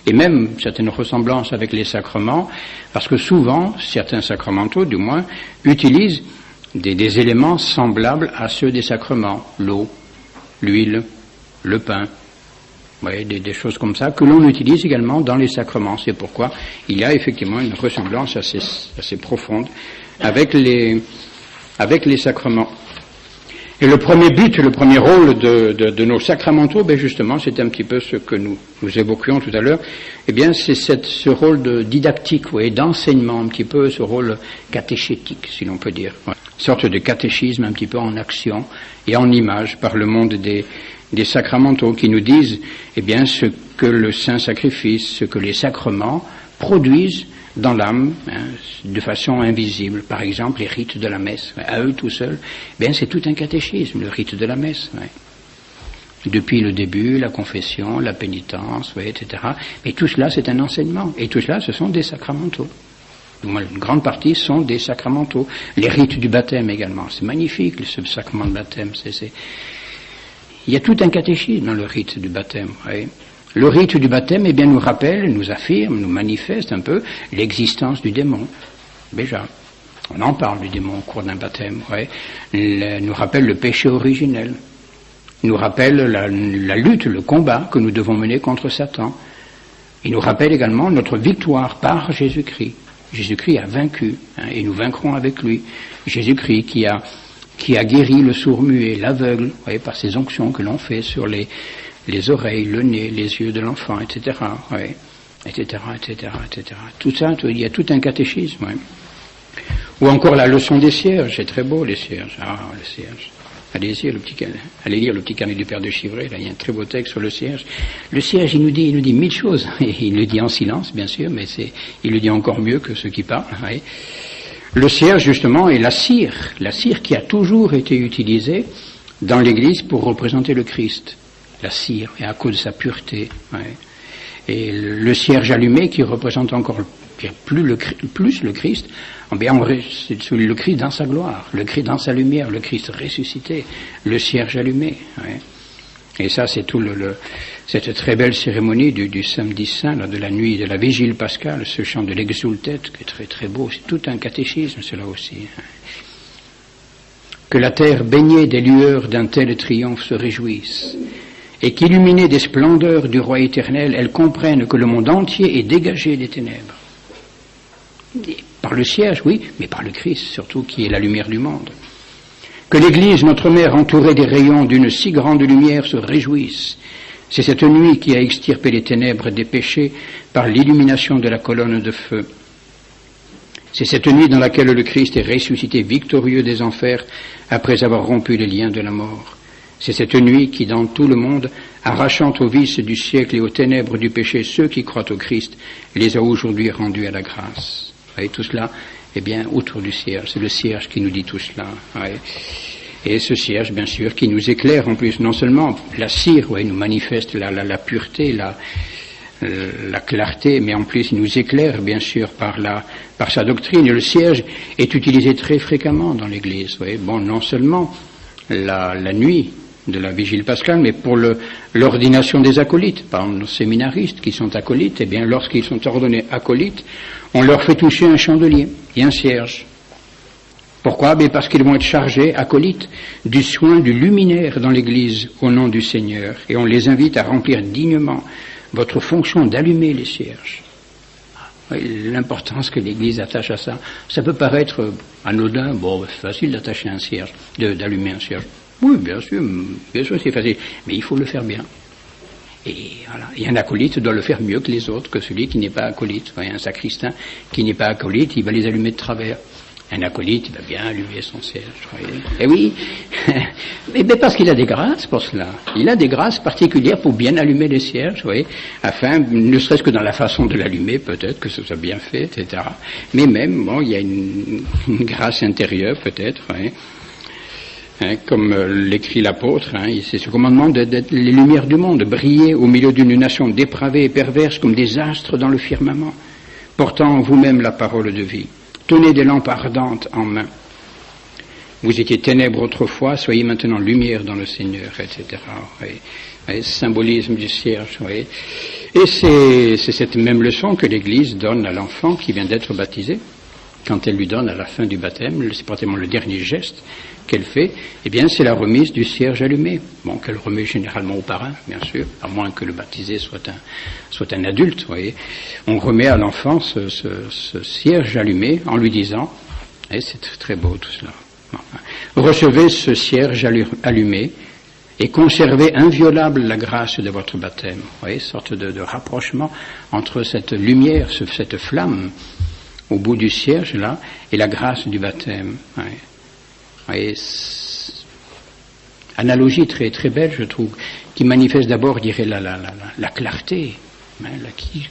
Et même certaines ressemblances avec les sacrements, parce que souvent, certains sacramentaux, du moins, utilisent des éléments semblables à ceux des sacrements. L'eau, l'huile, le pain. Oui, des choses comme ça que l'on utilise également dans les sacrements. C'est pourquoi il y a effectivement une ressemblance assez profonde avec les sacrements. Et le premier but, le premier rôle de nos sacramentaux, justement, c'est un petit peu ce que nous évoquions tout à l'heure. Eh bien, c'est ce rôle didactique, d'enseignement, un petit peu ce rôle catéchétique, si l'on peut dire. Une sorte de catéchisme un petit peu en action et en image par le monde des sacramentaux qui nous disent, ce que le saint sacrifice, ce que les sacrements produisent dans l'âme, de façon invisible. Par exemple, les rites de la messe, à eux tout seuls, c'est tout un catéchisme, le rite de la messe. Depuis le début, la confession, la pénitence, etc. Mais tout cela, c'est un enseignement. Et tout cela, ce sont des sacramentaux. Une grande partie sont des sacramentaux. Les rites du baptême également. C'est magnifique, ce sacrement de baptême. Il y a tout un catéchisme dans le rite du baptême. Le rite du baptême, nous rappelle, nous affirme, nous manifeste un peu l'existence du démon. Déjà, on en parle du démon au cours d'un baptême. Nous rappelle le péché originel. Nous rappelle la lutte, le combat que nous devons mener contre Satan. Il nous rappelle également notre victoire par Jésus-Christ. Jésus-Christ a vaincu, et nous vaincrons avec lui. Jésus-Christ qui a guéri le sourd-muet, l'aveugle, par ces onctions que l'on fait sur les oreilles, le nez, les yeux de l'enfant, etc. Etc. Tout ça, il y a tout un catéchisme. Ou encore la leçon des cierges, c'est très beau les cierges. Le cierge. Allez lire le petit carnet du Père de Chivray, là il y a un très beau texte sur le cierge. Le cierge, il nous dit 1000 choses. Et il le dit en silence, bien sûr, mais il le dit encore mieux que ceux qui parlent. Le cierge, justement, est la cire qui a toujours été utilisée dans l'Église pour représenter le Christ. La cire, et à cause de sa pureté. Et le cierge allumé qui représente encore plus le Christ, c'est le Christ dans sa gloire, le Christ dans sa lumière, le Christ ressuscité, le cierge allumé. Et ça, c'est tout cette très belle cérémonie du samedi saint, de la nuit de la vigile pascale, ce chant de l'exultet, qui est très très beau, c'est tout un catéchisme, cela aussi. Que la terre baignée des lueurs d'un tel triomphe se réjouisse, et qu'illuminée des splendeurs du roi éternel, elle comprenne que le monde entier est dégagé des ténèbres. Par le cierge, oui, mais par le Christ, surtout, qui est la lumière du monde. Que l'Église, notre mère, entourée des rayons d'une si grande lumière, se réjouisse. C'est cette nuit qui a extirpé les ténèbres des péchés par l'illumination de la colonne de feu. C'est cette nuit dans laquelle le Christ est ressuscité victorieux des enfers après avoir rompu les liens de la mort. C'est cette nuit qui, dans tout le monde, arrachant aux vices du siècle et aux ténèbres du péché ceux qui croient au Christ, les a aujourd'hui rendus à la grâce. Et tout cela, autour du cierge. C'est le cierge qui nous dit tout cela. Et ce cierge, bien sûr, qui nous éclaire en plus, non seulement la cire, nous manifeste la pureté, la clarté, mais en plus il nous éclaire, bien sûr, par sa doctrine. Et le cierge est utilisé très fréquemment dans l'Église. Non seulement la nuit de la vigile pascale, mais pour l'ordination des acolytes, par exemple nos séminaristes qui sont acolytes, lorsqu'ils sont ordonnés acolytes, on leur fait toucher un chandelier et un cierge. Pourquoi ? Parce qu'ils vont être chargés, acolytes, du soin du luminaire dans l'Église au nom du Seigneur, et on les invite à remplir dignement votre fonction d'allumer les cierges. L'importance que l'Église attache à ça. Ça peut paraître anodin, c'est facile d'attacher un cierge, d'allumer un cierge. Oui, bien sûr c'est facile, mais il faut le faire bien. Et voilà, et un acolyte doit le faire mieux que les autres, que celui qui n'est pas acolyte. Un sacristain qui n'est pas acolyte, il va les allumer de travers. Un acolyte, il va bien allumer son cierge, vous voyez. Eh oui, mais parce qu'il a des grâces pour cela. Il a des grâces particulières pour bien allumer les cierges, vous voyez, afin, ne serait-ce que dans la façon de l'allumer, peut-être que ce soit bien fait, etc. Mais même, bon, il y a une grâce intérieure, peut-être, vous voyez. Comme l'écrit l'apôtre, c'est ce commandement d'être les lumières du monde, de briller au milieu d'une nation dépravée et perverse comme des astres dans le firmament, portant en vous-même la parole de vie. Tenez des lampes ardentes en main. Vous étiez ténèbres autrefois, soyez maintenant lumière dans le Seigneur, etc. Oui. Symbolisme du cierge, oui. Et c'est cette même leçon que l'Église donne à l'enfant qui vient d'être baptisé. Quand elle lui donne à la fin du baptême, c'est pratiquement le dernier geste qu'elle fait, eh bien c'est la remise du cierge allumé. Bon, qu'elle remet généralement au parrain, bien sûr, à moins que le baptisé soit un adulte, vous voyez. On remet à l'enfant ce cierge allumé en lui disant, et c'est très beau tout cela, recevez ce cierge allumé et conservez inviolable la grâce de votre baptême. Vous voyez, sorte de rapprochement entre cette lumière, cette flamme au bout du cierge là, et la grâce du baptême. Ouais. Et analogie très très belle, je trouve, qui manifeste d'abord, je dirais, la clarté,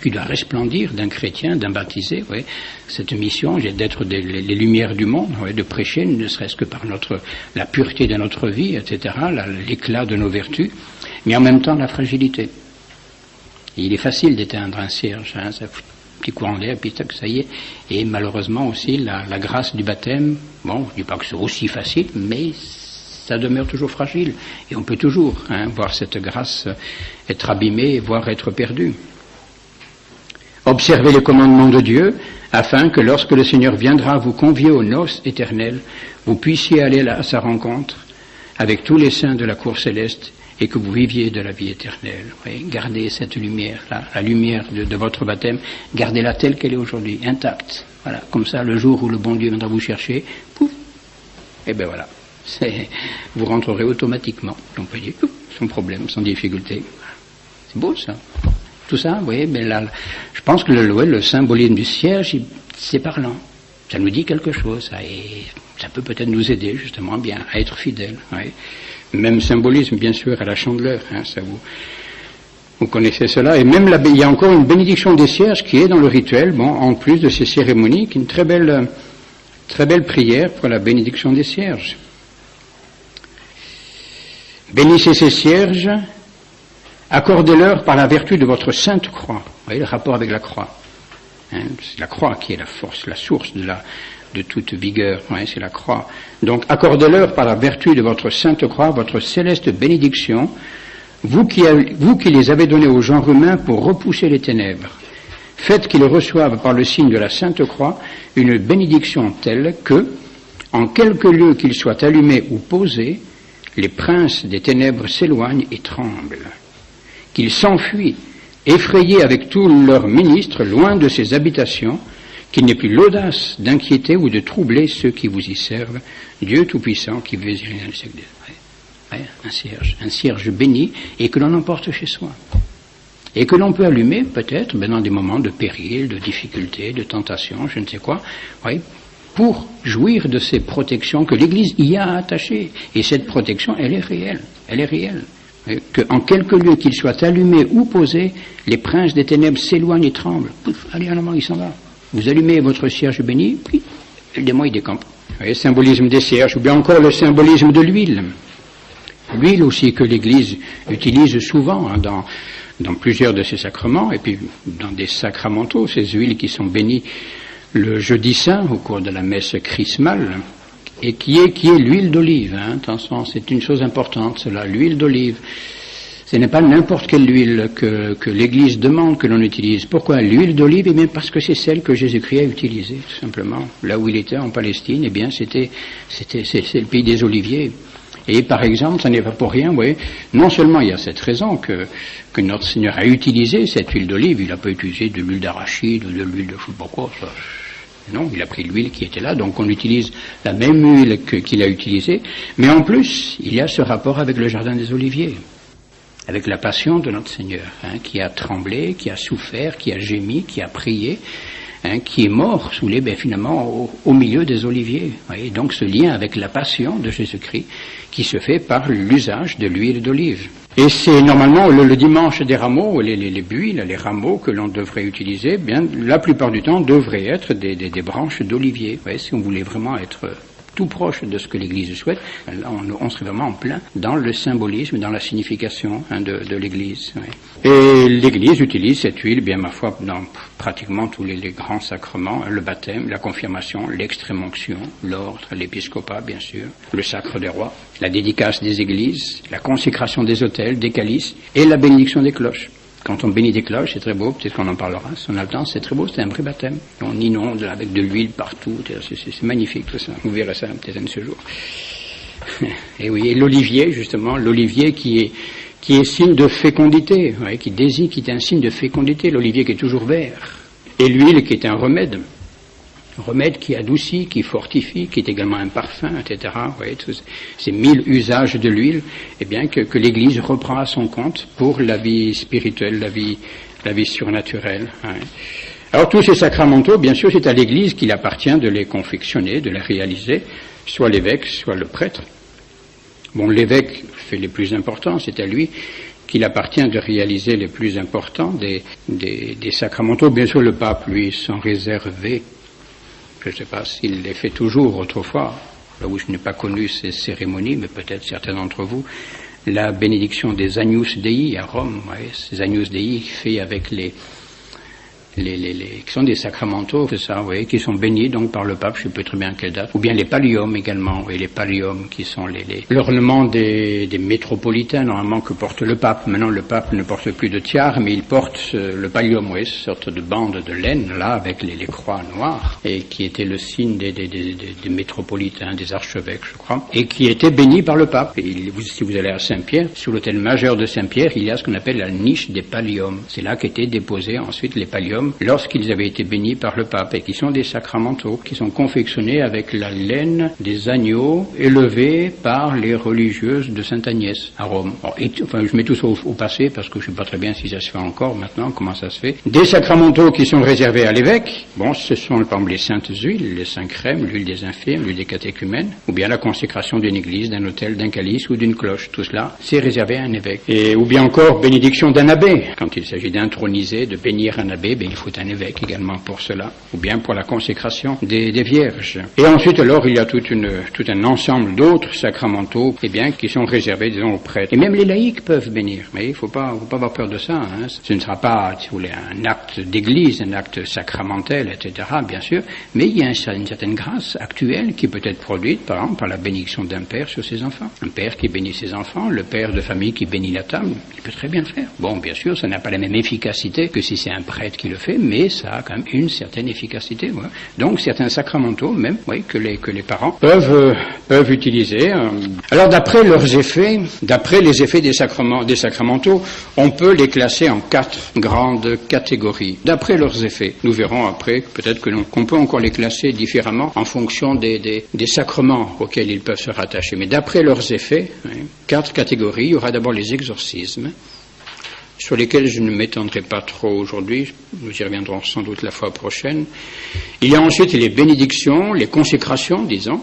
qui doit resplendir d'un chrétien, d'un baptisé. Ouais. Cette mission, d'être les lumières du monde, ouais, de prêcher, ne serait-ce que par la pureté de notre vie, etc., l'éclat de nos vertus, mais en même temps la fragilité. Et il est facile d'éteindre un cierge, ça petit courant d'air, puis ça y est. Et malheureusement aussi, la grâce du baptême, bon, je ne dis pas que c'est aussi facile, mais ça demeure toujours fragile. Et on peut toujours voir cette grâce être abîmée, voire être perdue. Observez les commandements de Dieu, afin que lorsque le Seigneur viendra vous convier aux noces éternelles, vous puissiez aller à sa rencontre avec tous les saints de la cour céleste, et que vous viviez de la vie éternelle. Oui, gardez cette lumière-là, la lumière de votre baptême, gardez-la telle qu'elle est aujourd'hui, intacte. Voilà, comme ça, le jour où le bon Dieu viendra vous chercher, pouf, et ben voilà, vous rentrerez automatiquement, on peut dire, pouf, sans problème, sans difficulté. C'est beau ça. Tout ça, vous voyez, mais là, je pense que le symbolisme du cierge, c'est parlant. Ça nous dit quelque chose, ça, et ça peut peut-être nous aider justement bien à être fidèles. Oui. Même symbolisme, bien sûr, à la chandeleur, ça vous connaissez cela. Et même il y a encore une bénédiction des cierges qui est dans le rituel, bon, en plus de ces cérémonies, qui est une très belle prière pour la bénédiction des cierges. Bénissez ces cierges, accordez-leur par la vertu de votre sainte croix. Vous voyez le rapport avec la croix. C'est la croix qui est la force, la source de toute vigueur, c'est la croix. Donc, accordez-leur par la vertu de votre sainte croix, votre céleste bénédiction, vous qui les avez donnés au genre humain pour repousser les ténèbres. Faites qu'ils reçoivent par le signe de la sainte croix une bénédiction telle que, en quelque lieu qu'ils soient allumés ou posés, les princes des ténèbres s'éloignent et tremblent. Qu'ils s'enfuient, effrayés avec tous leurs ministres, loin de ces habitations, qu'il n'ait plus l'audace d'inquiéter ou de troubler ceux qui vous y servent, Dieu Tout-Puissant qui veut y rien le siècle. Un cierge béni, et que l'on emporte chez soi. Et que l'on peut allumer, peut-être, dans des moments de péril, de difficulté, de tentation, je ne sais quoi, pour jouir de ces protections que l'Église y a attachées. Et cette protection, elle est réelle. Elle est réelle. Qu'en quelque lieu qu'ils soient allumés ou posés, les princes des ténèbres s'éloignent et tremblent. Pouf, allez, en avant, il s'en va. Vous allumez votre cierge béni, puis le démon il décampe. Vous voyez, symbolisme des cierges, ou bien encore le symbolisme de l'huile. L'huile aussi que l'Église utilise souvent dans plusieurs de ses sacrements, et puis dans des sacramentaux, ces huiles qui sont bénies le jeudi saint au cours de la messe chrismale, et qui est l'huile d'olive. Attention, c'est une chose importante, cela, l'huile d'olive. Ce n'est pas n'importe quelle huile que l'Église demande que l'on utilise. Pourquoi l'huile d'olive? Eh bien parce que c'est celle que Jésus-Christ a utilisée, tout simplement. Là où il était en Palestine, eh bien c'est le pays des oliviers. Et par exemple, ça n'est pas pour rien, vous voyez, non seulement il y a cette raison que notre Seigneur a utilisé cette huile d'olive, il n'a pas utilisé de l'huile d'arachide ou de l'huile de je sais pas quoi, ça. Non, il a pris l'huile qui était là, donc on utilise la même huile qu'il a utilisée, mais en plus, il y a ce rapport avec le jardin des oliviers, avec la passion de notre Seigneur, qui a tremblé, qui a souffert, qui a gémi, qui a prié, qui est mort sous les, finalement au milieu des oliviers. Voyez, donc ce lien avec la passion de Jésus-Christ qui se fait par l'usage de l'huile d'olive. Et c'est normalement le dimanche des rameaux, les buis, les rameaux que l'on devrait utiliser, bien la plupart du temps devraient être des branches d'olivier. Voyez, si on voulait vraiment être tout proche de ce que l'Église souhaite, là on serait vraiment en plein dans le symbolisme, dans la signification de l'Église. Oui. Et l'Église utilise cette huile, bien ma foi, dans pratiquement tous les grands sacrements, le baptême, la confirmation, l'extrême-onction, l'ordre, l'épiscopat, bien sûr, le sacre des rois, la dédicace des églises, la consécration des autels, des calices et la bénédiction des cloches. Quand on bénit des cloches, c'est très beau, peut-être qu'on en parlera, si on a le temps, c'est très beau, c'est un vrai baptême. On inonde avec de l'huile partout, c'est magnifique tout ça, vous verrez ça peut-être un de ces jours. Et oui, et l'olivier, justement, l'olivier qui est signe de fécondité, ouais, qui est un signe de fécondité, l'olivier qui est toujours vert, et l'huile qui est un remède qui adoucit, qui fortifie, qui est également un parfum, etc. Vous voyez, tous ces 1000 usages de l'huile, eh bien que l'Église reprend à son compte pour la vie spirituelle, la vie surnaturelle. Hein. Alors tous ces sacramentaux, bien sûr, c'est à l'Église qu'il appartient de les confectionner, de les réaliser, soit l'évêque, soit le prêtre. Bon, l'évêque fait les plus importants, c'est à lui qu'il appartient de réaliser les plus importants des sacramentaux. Bien sûr, le pape, lui, s'en réservait. Je ne sais pas s'il les fait toujours autrefois, là où je n'ai pas connu ces cérémonies, mais peut-être certains d'entre vous, la bénédiction des Agnus Dei à Rome, ouais, ces Agnus Dei faits avec qui sont des sacramentaux, c'est ça, vous voyez, qui sont bénis donc par le pape, je ne sais pas très bien à quelle date, ou bien les palliums également, et les palliums qui sont l'ornement des métropolitains normalement que porte le pape. Maintenant le pape ne porte plus de tiare, mais il porte le pallium, oui, cette sorte de bande de laine là avec les croix noires, et qui était le signe des métropolitains, des archevêques, je crois, et qui était béni par le pape. Et si vous allez à Saint-Pierre, sur l'autel majeur de Saint-Pierre, il y a ce qu'on appelle la niche des palliums. C'est là qu'étaient déposés ensuite les palliums lorsqu'ils avaient été bénis par le pape, et qui sont des sacramentaux, qui sont confectionnés avec la laine des agneaux élevés par les religieuses de Sainte Agnès à Rome. Bon, je mets tout ça au passé parce que je ne sais pas très bien si ça se fait encore maintenant, comment ça se fait. Des sacramentaux qui sont réservés à l'évêque, bon, ce sont par exemple les saintes huiles, les saints crèmes, l'huile des infirmes, l'huile des catéchumènes, ou bien la consécration d'une église, d'un autel, d'un calice ou d'une cloche. Tout cela, c'est réservé à un évêque. Et, ou bien encore bénédiction d'un abbé. Quand il s'agit d'introniser, de bénir un abbé, il faut un évêque également pour cela, ou bien pour la consécration des vierges. Et ensuite, alors, il y a tout un ensemble d'autres sacramentaux, eh bien, qui sont réservés, disons, aux prêtres. Et même les laïcs peuvent bénir, mais il faut pas avoir peur de ça, hein. Ce ne sera pas, si vous voulez, un acte d'église, un acte sacramentel, etc., bien sûr, mais il y a une certaine grâce actuelle qui peut être produite, par exemple, par la bénédiction d'un père sur ses enfants. Un père qui bénit ses enfants, le père de famille qui bénit la table, il peut très bien le faire. Bon, bien sûr, ça n'a pas la même efficacité que si c'est un prêtre qui le fait, mais ça a quand même une certaine efficacité. Voilà. Donc certains sacramentaux, même, oui, que les parents peuvent utiliser. Alors d'après leurs effets, d'après les effets des sacramentaux, on peut les classer en 4 grandes catégories. D'après leurs effets, nous verrons après peut-être qu'on peut encore les classer différemment en fonction des sacrements auxquels ils peuvent se rattacher. Mais d'après leurs effets, oui, 4 catégories. Il y aura d'abord les exorcismes, sur lesquels je ne m'étendrai pas trop aujourd'hui, nous y reviendrons sans doute la fois prochaine. Il y a ensuite les bénédictions, les consécrations, disons.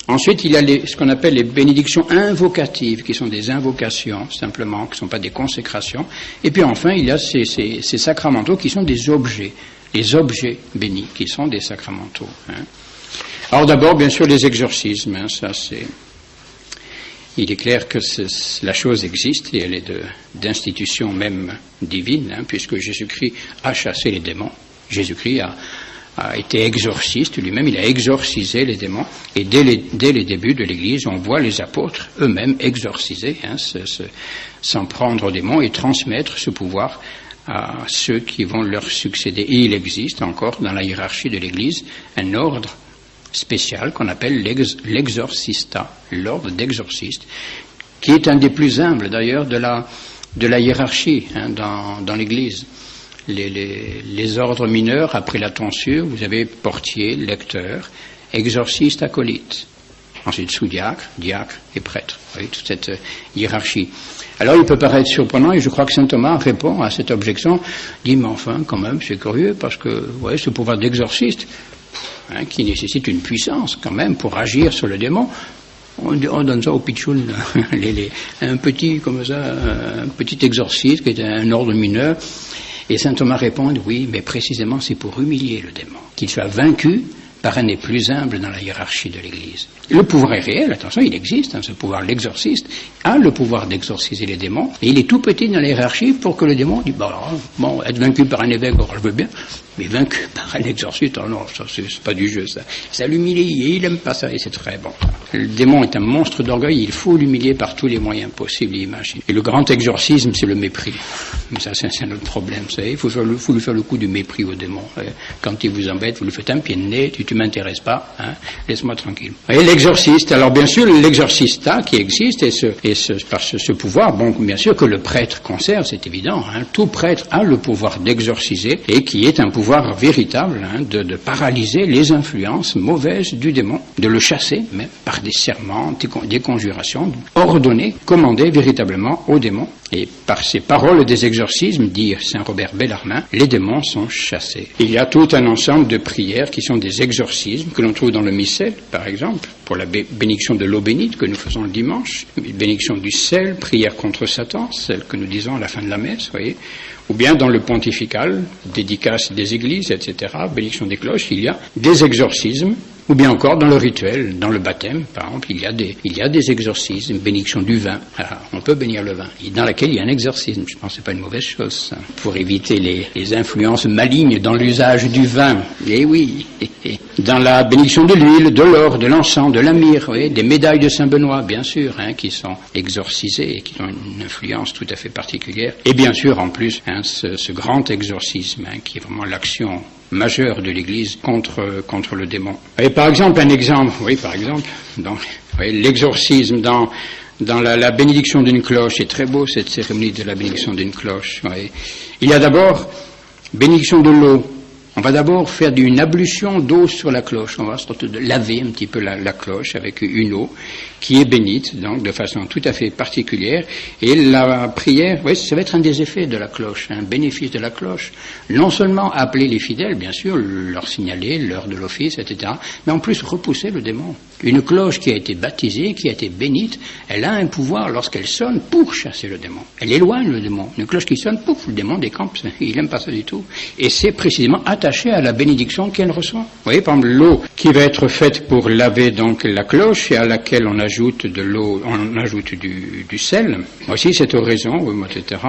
Ensuite, il y a ce qu'on appelle les bénédictions invocatives, qui sont des invocations, simplement, qui ne sont pas des consécrations. Et puis enfin, il y a ces sacramentaux qui sont des objets, les objets bénis, qui sont des sacramentaux. Hein. Alors d'abord, bien sûr, les exorcismes, hein, ça c'est... Il est clair que la chose existe et elle est d'institution même divine, hein, puisque Jésus-Christ a chassé les démons. Jésus-Christ a été exorciste lui-même, il a exorcisé les démons. Et dès les débuts de l'Église, on voit les apôtres eux-mêmes exorciser, hein, s'en prendre aux démons et transmettre ce pouvoir à ceux qui vont leur succéder. Et il existe encore dans la hiérarchie de l'Église un ordre spécial qu'on appelle l'exorcista, l'ordre d'exorciste, qui est un des plus humbles d'ailleurs de la hiérarchie, hein, dans l'Église. Les ordres mineurs, après la tonsure, vous avez portier, lecteur, exorciste, acolyte. Ensuite, sous-diacre, diacre et prêtre. Vous voyez, toute cette hiérarchie. Alors, il peut paraître surprenant, et je crois que saint Thomas répond à cette objection, dit, mais enfin, quand même, c'est curieux, parce que, vous voyez, ce pouvoir d'exorciste, qui nécessite une puissance, quand même, pour agir sur le démon, on donne ça au pitchoun, un petit, comme ça, un petit exorciste, qui est un ordre mineur, et saint Thomas répond, oui, mais précisément, c'est pour humilier le démon, qu'il soit vaincu par un des plus humbles dans la hiérarchie de l'Église. Le pouvoir est réel, attention, il existe, ce pouvoir, l'exorciste, a le pouvoir d'exorciser les démons, et il est tout petit dans la hiérarchie pour que le démon dit, bon, être vaincu par un évêque, je veux bien, mais vaincu par un exorciste, oh non, ça, c'est pas du jeu, ça l'humilie, et il aime pas ça, et c'est très bon. Le démon est un monstre d'orgueil, il faut l'humilier par tous les moyens possibles et imaginables. Et le grand exorcisme, c'est le mépris. Mais ça, c'est notre problème, vous savez, il faut lui faire le coup du mépris au démon. Quand il vous embête, vous lui faites un pied de nez, tu m'intéresses pas, laisse-moi tranquille. Et l'exorciste, alors bien sûr, l'exorcista qui existe, par ce pouvoir, bon, bien sûr que le prêtre conserve, c'est évident, tout prêtre a le pouvoir d'exorciser, et qui est un pouvoir véritable, de paralyser les influences mauvaises du démon, de le chasser, même par des serments, des conjurations, ordonnées, commandées véritablement au démon. Et par ces paroles des exorcismes, dit saint Robert Bellarmin, les démons sont chassés. Il y a tout un ensemble de prières qui sont des exorcismes, que l'on trouve dans le missel, par exemple, pour la bénédiction de l'eau bénite que nous faisons le dimanche, bénédiction du sel, prière contre Satan, celle que nous disons à la fin de la messe, voyez, ou bien dans le pontifical, dédicace des églises, etc., bénédiction des cloches, il y a des exorcismes, ou bien encore dans le rituel, dans le baptême, par exemple, il y a des exorcismes, bénédiction du vin. Alors, on peut bénir le vin, dans laquelle il y a un exorcisme. Je pense que c'est pas une mauvaise chose, ça, pour éviter les influences malignes dans l'usage du vin. Eh oui. Dans la bénédiction de l'huile, de l'or, de l'encens, de la myrrhe, oui, des médailles de Saint Benoît, bien sûr, qui sont exorcisées et qui ont une influence tout à fait particulière. Et bien sûr, en plus, ce grand exorcisme, qui est vraiment l'action majeure de l'Église contre le démon. Et par exemple, l'exorcisme dans la bénédiction d'une cloche, c'est très beau cette cérémonie de la bénédiction d'une cloche. Oui. Il y a d'abord bénédiction de l'eau. On va d'abord faire une ablution d'eau sur la cloche. On va laver un petit peu la cloche avec une eau qui est bénite, donc de façon tout à fait particulière. Et la prière, oui, ça va être un des effets de la cloche, un bénéfice de la cloche. Non seulement appeler les fidèles, bien sûr, leur signaler l'heure de l'office, etc., mais en plus repousser le démon. Une cloche qui a été baptisée, qui a été bénite, elle a un pouvoir lorsqu'elle sonne pour chasser le démon. Elle éloigne le démon. Une cloche qui sonne, pouf, le démon décampe. Il n'aime pas ça du tout. Et c'est précisément attaché à la bénédiction qu'elle reçoit. Vous voyez, par exemple, l'eau qui va être faite pour laver donc la cloche et à laquelle on ajoute de l'eau, on ajoute du sel. Aussi, cette oraison, etc.,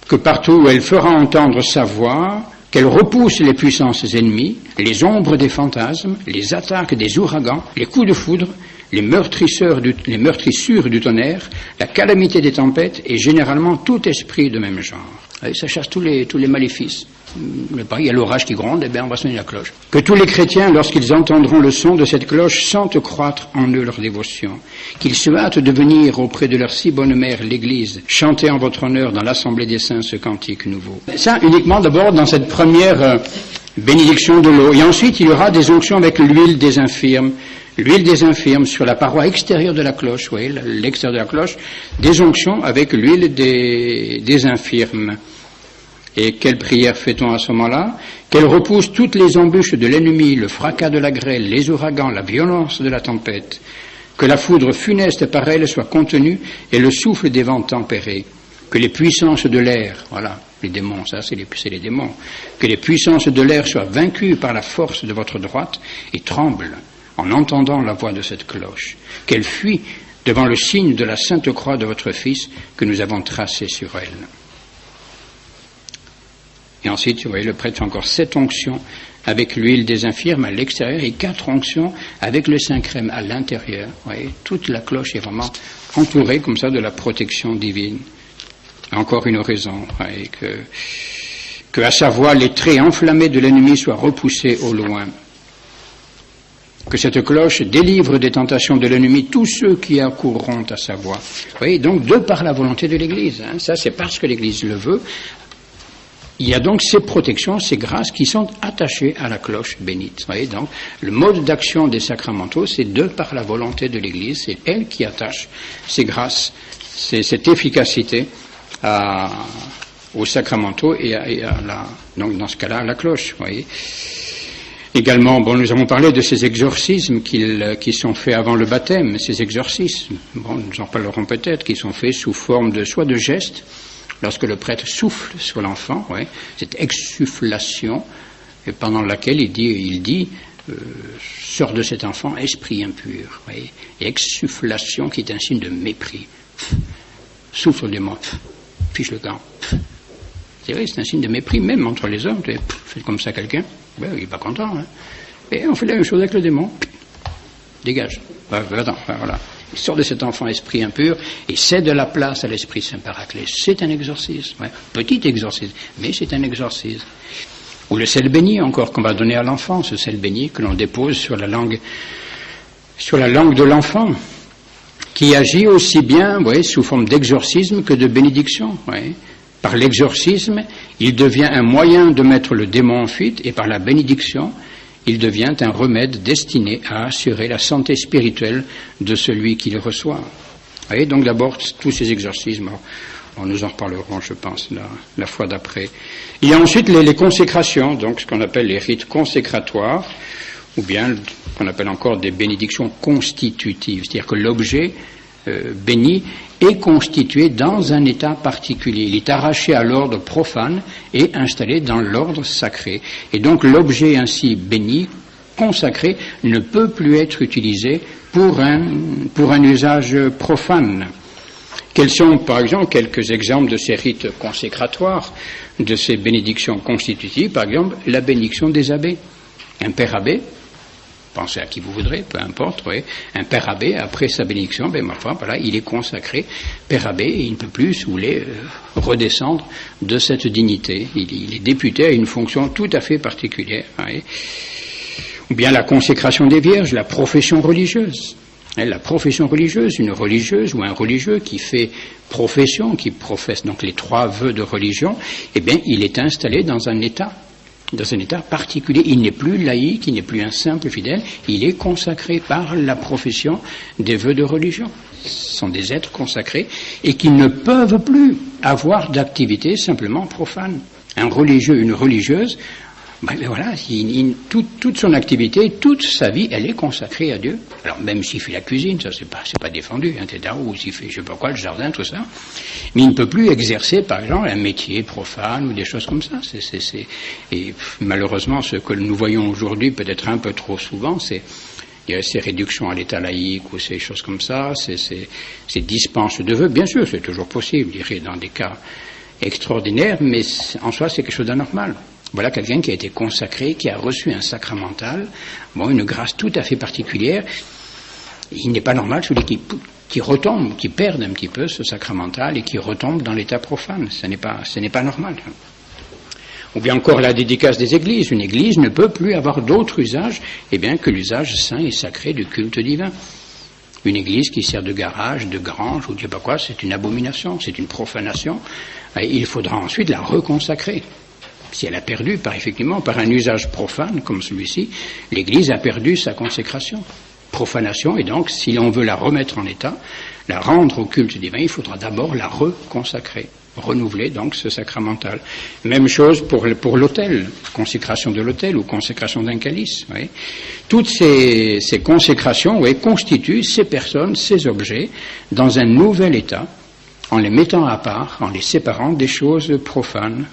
que partout où elle fera entendre sa voix, qu'elle repousse les puissances ennemies, les ombres des fantasmes, les attaques des ouragans, les coups de foudre, les meurtrissures du tonnerre, la calamité des tempêtes et généralement tout esprit de même genre. Ça chasse tous les maléfices. Il y a l'orage qui gronde, on va sonner la cloche. Que tous les chrétiens, lorsqu'ils entendront le son de cette cloche, sentent croître en eux leur dévotion. Qu'ils se hâtent de venir auprès de leur si bonne mère, l'Église, chanter en votre honneur dans l'Assemblée des Saints ce cantique nouveau. Ça, uniquement d'abord dans cette première bénédiction de l'eau. Et ensuite, il y aura des onctions avec l'huile des infirmes. L'huile des infirmes sur la paroi extérieure de la cloche, vous voyez, l'extérieur de la cloche, des onctions avec l'huile des infirmes. Et quelle prière fait-on à ce moment-là? Qu'elle repousse toutes les embûches de l'ennemi, le fracas de la grêle, les ouragans, la violence de la tempête. Que la foudre funeste par elle soit contenue et le souffle des vents tempéré. Que les puissances de l'air, voilà, les démons, ça c'est les démons, que les puissances de l'air soient vaincues par la force de votre droite et tremblent en entendant la voix de cette cloche. Qu'elle fuit devant le signe de la sainte croix de votre Fils que nous avons tracé sur elle. Et ensuite, vous voyez, le prêtre fait encore 7 onctions avec l'huile des infirmes à l'extérieur et 4 onctions avec le Saint-Crème à l'intérieur. Vous voyez, toute la cloche est vraiment entourée comme ça de la protection divine. Encore une raison, vous voyez, que à sa voix, les traits enflammés de l'ennemi soient repoussés au loin. Que cette cloche délivre des tentations de l'ennemi tous ceux qui accourront à sa voix. Vous voyez, donc de par la volonté de l'Église. Ça, c'est parce que l'Église le veut. Il y a donc ces protections, ces grâces qui sont attachées à la cloche bénite. Vous voyez, donc, le mode d'action des sacramentaux, c'est de par la volonté de l'Église, c'est elle qui attache ces grâces, cette efficacité aux sacramentaux et donc dans ce cas-là, à la cloche. Vous voyez. Également, nous avons parlé de ces exorcismes qui sont faits avant le baptême, ces exorcismes. Nous en parlerons peut-être, qui sont faits sous forme soit de gestes, lorsque le prêtre souffle sur l'enfant, cette exsufflation, pendant laquelle il dit sort de cet enfant esprit impur. Et exsufflation qui est un signe de mépris. Souffle des mots, fiche le camp. C'est vrai, c'est un signe de mépris, même entre les hommes. Faites comme ça quelqu'un, il n'est pas content. Et on fait la même chose avec le démon. Dégage. Voilà. Il sort de cet enfant esprit impur et cède la place à l'Esprit Saint Paraclet. C'est un exorcisme. Petit exorcisme, mais c'est un exorcisme. Ou le sel béni encore qu'on va donner à l'enfant, ce sel béni que l'on dépose sur la langue de l'enfant, qui agit aussi bien sous forme d'exorcisme que de bénédiction. Par l'exorcisme, il devient un moyen de mettre le démon en fuite, et par la bénédiction, il devient un remède destiné à assurer la santé spirituelle de celui qui le reçoit. Donc d'abord, tous ces exorcismes, nous en reparlerons, je pense, la fois d'après. Il y a ensuite les consécrations, donc ce qu'on appelle les rites consécratoires, ou bien qu'on appelle encore des bénédictions constitutives, c'est-à-dire que l'objet béni est constitué dans un état particulier. Il est arraché à l'ordre profane et installé dans l'ordre sacré. Et donc l'objet ainsi béni, consacré, ne peut plus être utilisé pour un usage profane. Quels sont, par exemple, quelques exemples de ces rites consécratoires, de ces bénédictions constitutives? Par exemple, la bénédiction des abbés. Un père abbé, pensez à qui vous voudrez, peu importe, un père abbé, après sa bénédiction, il est consacré père abbé et il ne peut plus, si vous voulez, redescendre de cette dignité. Il est député à une fonction tout à fait particulière. Ou bien la consécration des vierges, la profession religieuse. La profession religieuse, une religieuse ou un religieux qui fait profession, qui professe donc les 3 vœux de religion, il est installé dans un état particulier. Il n'est plus laïque, il n'est plus un simple fidèle, il est consacré par la profession des vœux de religion. Ce sont des êtres consacrés et qui ne peuvent plus avoir d'activité simplement profane. Un religieux, une religieuse, toute son activité, toute sa vie, elle est consacrée à Dieu. Alors même s'il fait la cuisine, ça c'est pas défendu, etc. Ou s'il fait je sais pas quoi, le jardin, tout ça, mais il ne peut plus exercer, par exemple, un métier profane ou des choses comme ça. Et malheureusement, ce que nous voyons aujourd'hui, peut-être un peu trop souvent, il y a ces réductions à l'état laïque ou ces choses comme ça, ces dispenses de vœux. Bien sûr, c'est toujours possible, je dirais, dans des cas extraordinaires, mais en soi, c'est quelque chose d'anormal. Voilà quelqu'un qui a été consacré, qui a reçu un sacramental, une grâce tout à fait particulière. Il n'est pas normal celui qui retombe, qui perd un petit peu ce sacramental et qui retombe dans l'état profane. Ce n'est pas normal. Ou bien encore la dédicace des églises. Une église ne peut plus avoir d'autre usage que l'usage saint et sacré du culte divin. Une église qui sert de garage, de grange ou je ne sais pas quoi, c'est une abomination, c'est une profanation. Et il faudra ensuite la reconsacrer. Si elle a perdu, par un usage profane comme celui-ci, l'Église a perdu sa consécration. Profanation, et donc, si on veut la remettre en état, la rendre au culte divin, il faudra d'abord la reconsacrer, renouveler donc ce sacramental. Même chose pour l'autel, consécration de l'autel ou consécration d'un calice. Toutes ces consécrations constituent ces personnes, ces objets, dans un nouvel état, en les mettant à part, en les séparant des choses profanes.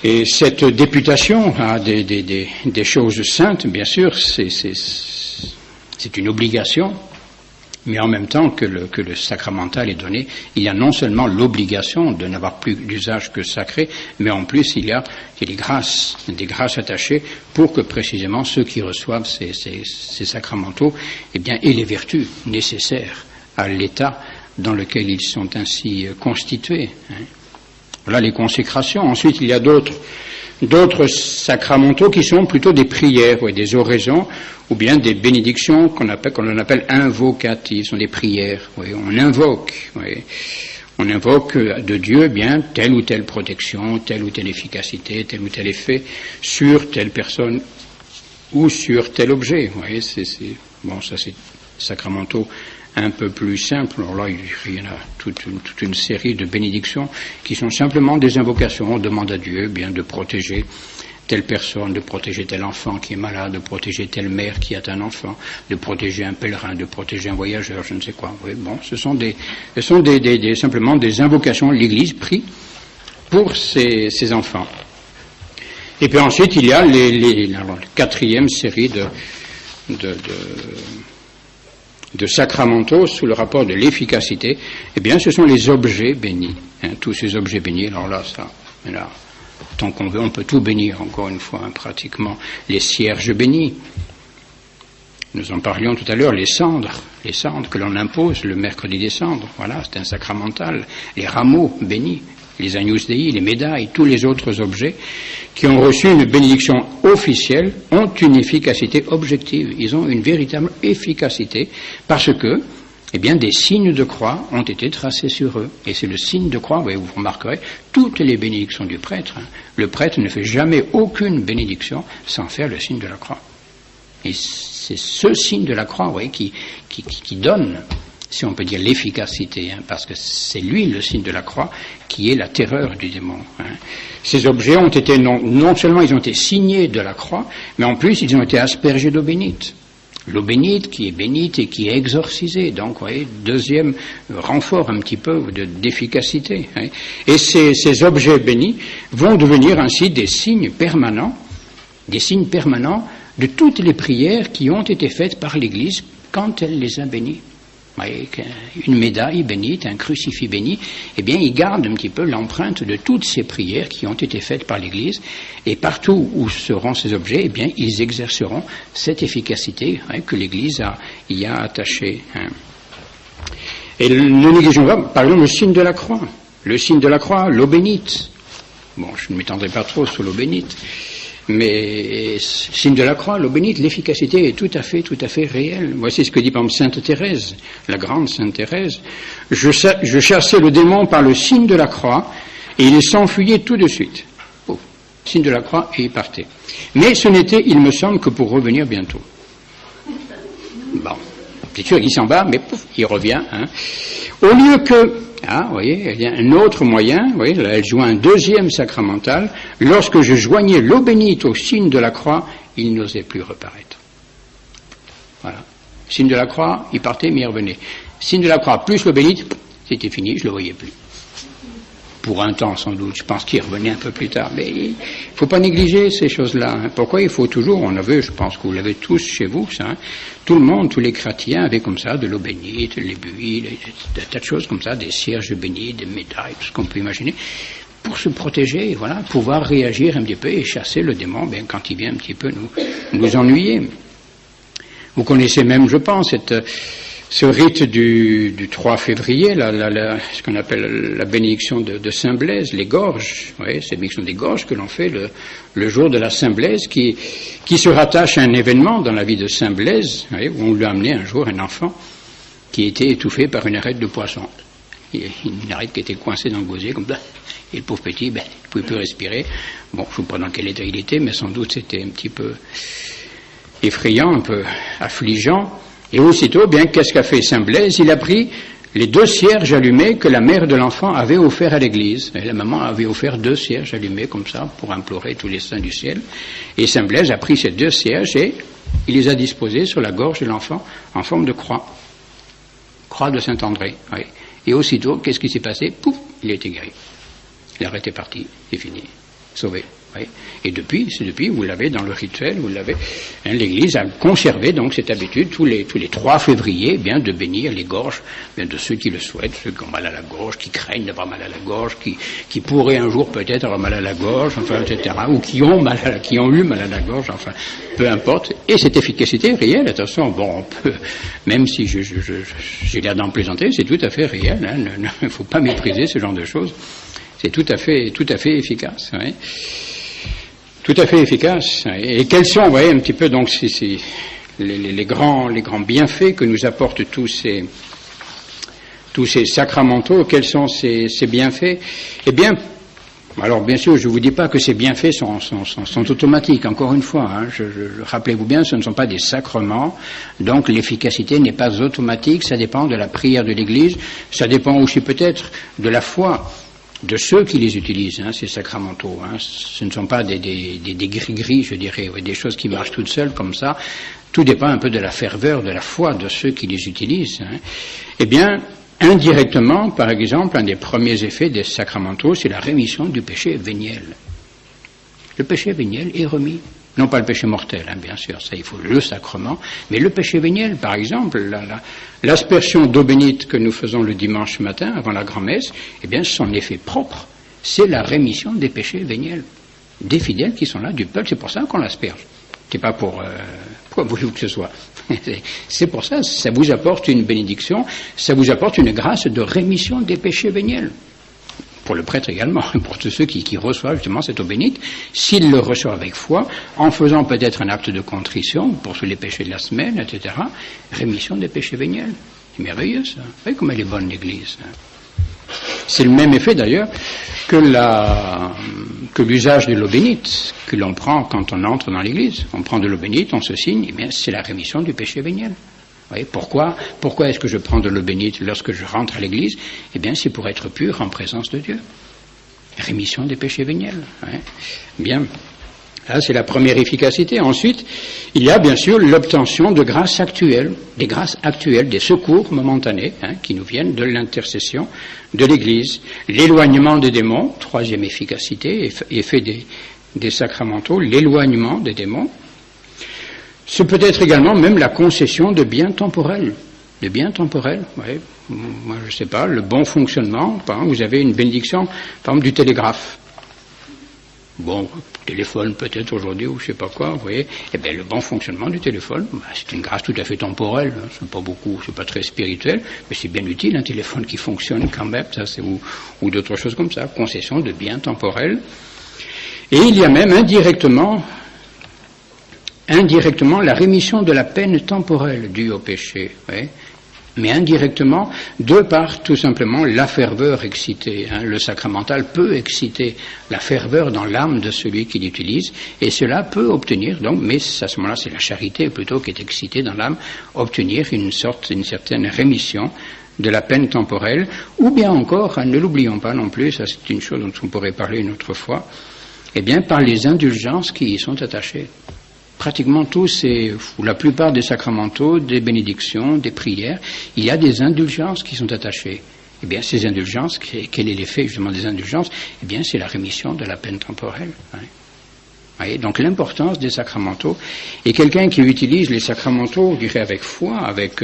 Et cette députation à des choses saintes, bien sûr, c'est une obligation, mais en même temps que le sacramental est donné, il y a non seulement l'obligation de n'avoir plus d'usage que sacré, mais en plus il y a des grâces attachées pour que précisément ceux qui reçoivent ces sacramentaux aient les vertus nécessaires à l'état dans lequel ils sont ainsi constitués. Voilà les consécrations. Ensuite, il y a d'autres sacramentaux qui sont plutôt des prières, des oraisons, ou bien des bénédictions qu'on appelle invocatives. Ce sont des prières. On invoque. On invoque de Dieu bien telle ou telle protection, telle ou telle efficacité, tel ou tel effet sur telle personne ou sur tel objet. Vous voyez, bon, ça c'est sacramentaux un peu plus simple. Alors là, il y en a toute une série de bénédictions qui sont simplement des invocations. On demande à Dieu bien de protéger telle personne, de protéger tel enfant qui est malade, de protéger telle mère qui a un enfant, de protéger un pèlerin, de protéger un voyageur, je ne sais quoi. Oui, bon, ce sont simplement des invocations. L'Église prie pour ses enfants. Et puis ensuite, il y a la quatrième série de sacramentaux sous le rapport de l'efficacité. Eh bien, ce sont les objets bénis. Tous ces objets bénis. Alors là, tant qu'on veut, on peut tout bénir, encore une fois, pratiquement. Les cierges bénis. Nous en parlions tout à l'heure, les cendres que l'on impose le mercredi des cendres. Voilà, c'est un sacramental. Les rameaux bénis, les agnus dei, les médailles, tous les autres objets qui ont reçu une bénédiction officielle ont une efficacité objective. Ils ont une véritable efficacité parce que, eh bien, des signes de croix ont été tracés sur eux. Et c'est le signe de croix, vous remarquerez, toutes les bénédictions du prêtre. Le prêtre ne fait jamais aucune bénédiction sans faire le signe de la croix. Et c'est ce signe de la croix, qui donne, si on peut dire, l'efficacité, parce que c'est lui, le signe de la croix, qui est la terreur du démon. Ces objets ont été, non seulement ils ont été signés de la croix, mais en plus ils ont été aspergés d'eau bénite. L'eau bénite qui est bénite et qui est exorcisée. Donc, vous voyez, deuxième renfort un petit peu d'efficacité. Et ces objets bénis vont devenir ainsi des signes permanents de toutes les prières qui ont été faites par l'Église quand elle les a bénis. Vous voyez, une médaille bénite, un crucifix béni, eh bien, ils gardent un petit peu l'empreinte de toutes ces prières qui ont été faites par l'Église, et partout où seront ces objets, eh bien, ils exerceront cette efficacité que l'Église y a attachée. Et ne négligeons pas, par exemple, le signe de la croix. Le signe de la croix, l'eau bénite. Bon, je ne m'étendrai pas trop sur l'eau bénite, mais signe de la croix, l'eau bénite, l'efficacité est tout à fait réelle. Voici ce que dit par exemple Sainte Thérèse, la grande Sainte Thérèse. Je chassais le démon par le signe de la croix et il s'enfuyait tout de suite. Signe de la croix et il partait. Mais ce n'était, il me semble, que pour revenir bientôt. Bon, c'est sûr qu'il s'en va, mais pouf, il revient. Au lieu que... vous voyez, il y a un autre moyen, vous voyez, là, elle joue un deuxième sacramental. Lorsque je joignais l'eau bénite au signe de la croix, il n'osait plus reparaître. Voilà. Signe de la croix, il partait, mais il revenait. Signe de la croix plus l'eau bénite, c'était fini, je ne le voyais plus. Pour un temps, sans doute, je pense qu'il revenait un peu plus tard. Mais il ne faut pas négliger ces choses-là. Pourquoi il faut toujours, je pense que vous l'avez tous chez vous, ça, tout le monde, tous les chrétiens avaient comme ça de l'eau bénite, les buis, des tas de choses comme ça, des cierges bénis, des médailles, tout ce qu'on peut imaginer, pour se protéger, voilà, pouvoir réagir un petit peu et chasser le démon, bien, quand il vient un petit peu nous ennuyer. Vous connaissez même, je pense, ce rite du 3 février, ce qu'on appelle la bénédiction de Saint-Blaise, les gorges, oui, c'est la bénédiction des gorges que l'on fait le jour de la Saint-Blaise, qui se rattache à un événement dans la vie de Saint-Blaise, oui, où on lui a amené un jour un enfant qui était étouffé par une arête de poisson. Une arête qui était coincée dans le gosier, comme ça, et le pauvre petit, il ne pouvait plus respirer. Bon, je ne sais pas dans quel état il était, mais sans doute c'était un petit peu effrayant, un peu affligeant. Et aussitôt, bien, qu'est-ce qu'a fait Saint-Blaise? Il a pris les 2 cierges allumés que la mère de l'enfant avait offerts à l'église. Et la maman avait offert 2 cierges allumés comme ça pour implorer tous les saints du ciel. Et Saint-Blaise a pris ces 2 cierges et il les a disposés sur la gorge de l'enfant en forme de croix. Croix de Saint-André. Oui. Et aussitôt, qu'est-ce qui s'est passé? Pouf, il a été guéri. L'arrêt est parti, c'est fini. Sauvé. Oui. Et depuis, vous l'avez dans le rituel, vous l'avez. L'Église a conservé donc cette habitude tous les 3 février, bien, de bénir les gorges, bien, de ceux qui le souhaitent, ceux qui ont mal à la gorge, qui craignent d'avoir mal à la gorge, qui pourraient un jour peut-être avoir mal à la gorge, enfin, etc., ou qui ont eu mal à la gorge, enfin, peu importe. Et cette efficacité est réelle. Attention, bon, on peut, même si j'ai l'air d'en plaisanter, c'est tout à fait réel. Il ne faut pas mépriser ce genre de choses. C'est tout à fait efficace. Oui. Tout à fait efficace. Et quels sont, vous voyez, un petit peu, donc, les grands bienfaits que nous apportent tous tous ces sacramentaux, quels sont ces bienfaits? Eh bien, alors bien sûr, je ne vous dis pas que ces bienfaits sont automatiques, encore une fois, hein, rappelez-vous bien, ce ne sont pas des sacrements, donc l'efficacité n'est pas automatique, ça dépend de la prière de l'Église, ça dépend aussi peut-être de la foi de ceux qui les utilisent, hein, ces sacramentaux. Hein. Ce ne sont pas des gris-gris, je dirais, des choses qui marchent toutes seules comme ça, tout dépend un peu de la ferveur, de la foi de ceux qui les utilisent. Hein. Eh bien, indirectement, par exemple, un des premiers effets des sacramentaux, c'est la rémission du péché véniel. Le péché véniel est remis. Non pas le péché mortel, hein, bien sûr, ça il faut le sacrement, mais le péché véniel, par exemple, l'aspersion d'eau bénite que nous faisons le dimanche matin avant la grand-messe, eh bien son effet propre, c'est la rémission des péchés véniels, des fidèles qui sont là, du peuple, c'est pour ça qu'on l'asperge. C'est pas pour vous que ce soit. C'est pour ça, ça vous apporte une bénédiction, ça vous apporte une grâce de rémission des péchés véniels. Pour le prêtre également, pour tous ceux qui reçoivent justement cette eau bénite, s'ils le reçoivent avec foi, en faisant peut-être un acte de contrition pour tous les péchés de la semaine, etc., rémission des péchés véniels. C'est merveilleux ça. Vous voyez comme elle est bonne l'Église. C'est le même effet d'ailleurs que l'usage de l'eau bénite que l'on prend quand on entre dans l'Église. On prend de l'eau bénite, on se signe, et bien c'est la rémission du péché véniel. Vous voyez, pourquoi est-ce que je prends de l'eau bénite lorsque je rentre à l'église? Eh bien, c'est pour être pur en présence de Dieu. Rémission des péchés véniels. Hein. Bien. Là, c'est la première efficacité. Ensuite, il y a bien sûr l'obtention de grâces actuelles, des secours momentanés, hein, qui nous viennent de l'intercession de l'église. L'éloignement des démons, troisième efficacité, effet des sacramentaux, l'éloignement des démons. C'est peut-être également même la concession de biens temporels. De biens temporels, oui. Moi, je ne sais pas, le bon fonctionnement. Par exemple, vous avez une bénédiction, par exemple, du télégraphe. Bon, téléphone peut-être aujourd'hui, ou je ne sais pas quoi, vous voyez. Eh bien, le bon fonctionnement du téléphone, c'est une grâce tout à fait temporelle. Hein. C'est pas beaucoup, c'est pas très spirituel, mais c'est bien utile, un téléphone qui fonctionne quand même, ça, ou d'autres choses comme ça. Concession de biens temporels. Et il y a même indirectement la rémission de la peine temporelle due au péché, oui, mais indirectement, de par tout simplement la ferveur excitée. Hein. Le sacramental peut exciter la ferveur dans l'âme de celui qui l'utilise, et cela peut obtenir, donc, mais à ce moment-là, c'est la charité plutôt qui est excitée dans l'âme, obtenir une certaine rémission de la peine temporelle, ou bien encore, ne l'oublions pas non plus, ça c'est une chose dont on pourrait parler une autre fois, eh bien par les indulgences qui y sont attachées. Pratiquement tous, ou la plupart des sacramentaux, des bénédictions, des prières, il y a des indulgences qui sont attachées. Eh bien, ces indulgences, quel est l'effet justement des indulgences? Eh bien, c'est la rémission de la peine temporelle. Hein. Voyez, donc l'importance des sacramentaux. Et quelqu'un qui utilise les sacramentaux, je dirais avec foi, avec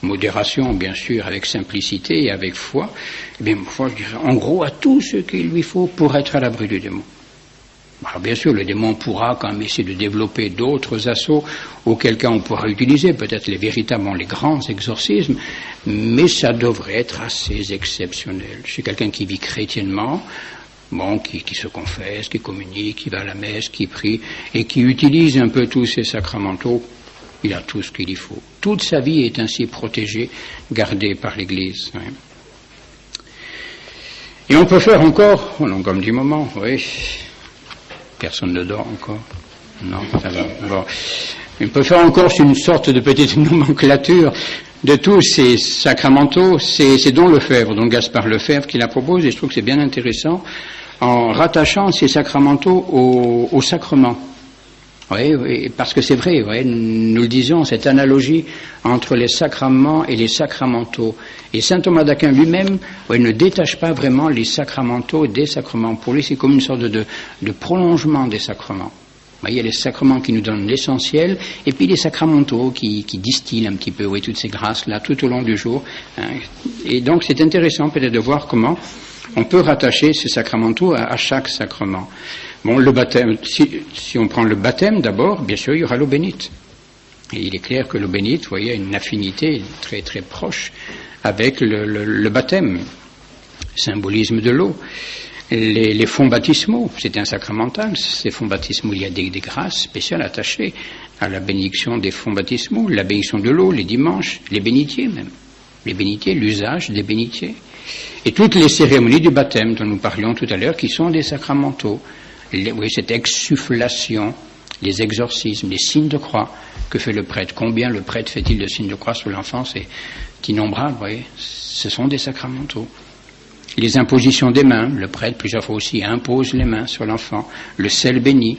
modération bien sûr, avec simplicité et avec foi, eh bien, moi, je dirais en gros à tout ce qu'il lui faut pour être à l'abri du démon. Alors bien sûr, le démon pourra quand même essayer de développer d'autres assauts, auquel cas on pourra utiliser peut-être les grands exorcismes, mais ça devrait être assez exceptionnel. Chez quelqu'un qui vit chrétiennement, qui se confesse, qui communique, qui va à la messe, qui prie, et qui utilise un peu tous ces sacramentaux, il a tout ce qu'il y faut. Toute sa vie est ainsi protégée, gardée par l'Église. Hein. Et on peut faire encore, comme du moment, oui. Personne ne dort encore. Non, ça va. Bon. On peut faire encore une sorte de petite nomenclature de tous ces sacramentaux. C'est Don Lefebvre, Don Gaspard Lefebvre qui la propose, et je trouve que c'est bien intéressant, en rattachant ces sacramentaux au sacrement. Oui, parce que c'est vrai, oui, nous le disions, cette analogie entre les sacraments et les sacramentaux. Et saint Thomas d'Aquin lui-même ne détache pas vraiment les sacramentaux des sacrements. Pour lui, c'est comme une sorte de prolongement des sacrements. Il y a les sacrements qui nous donnent l'essentiel, et puis les sacramentaux qui distillent un petit peu, oui, toutes ces grâces-là tout au long du jour. Hein. Et donc c'est intéressant peut-être de voir comment on peut rattacher ces sacramentaux à chaque sacrement. Bon, le baptême, si on prend le baptême d'abord, bien sûr, il y aura l'eau bénite. Et il est clair que l'eau bénite, vous voyez, a une affinité très très proche avec le baptême, symbolisme de l'eau. Les fonds baptismaux, c'est un sacramental. Ces fonds baptismaux, il y a des grâces spéciales attachées à la bénédiction des fonds baptismaux, la bénédiction de l'eau, les dimanches, les bénitiers même. Les bénitiers, l'usage des bénitiers. Et toutes les cérémonies du baptême dont nous parlions tout à l'heure, qui sont des sacramentaux. Oui, cette exsufflation, les exorcismes, les signes de croix que fait le prêtre. Combien le prêtre fait-il de signes de croix sur l'enfant? C'est innombrable, vous voyez. Ce sont des sacramentaux. Les impositions des mains, le prêtre plusieurs fois aussi impose les mains sur l'enfant. Le sel béni.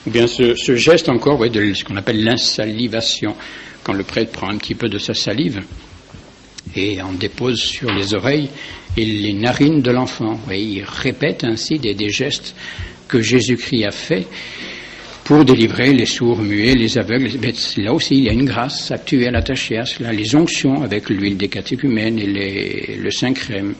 Ou bien ce geste encore, oui, de ce qu'on appelle l'insalivation, quand le prêtre prend un petit peu de sa salive et en dépose sur les oreilles et les narines de l'enfant. Oui, il répète ainsi des gestes que Jésus-Christ a fait pour délivrer les sourds, muets, les aveugles. Mais là aussi, il y a une grâce actuelle attachée à cela. Les onctions avec l'huile des catéchumènes et le Saint-Crème,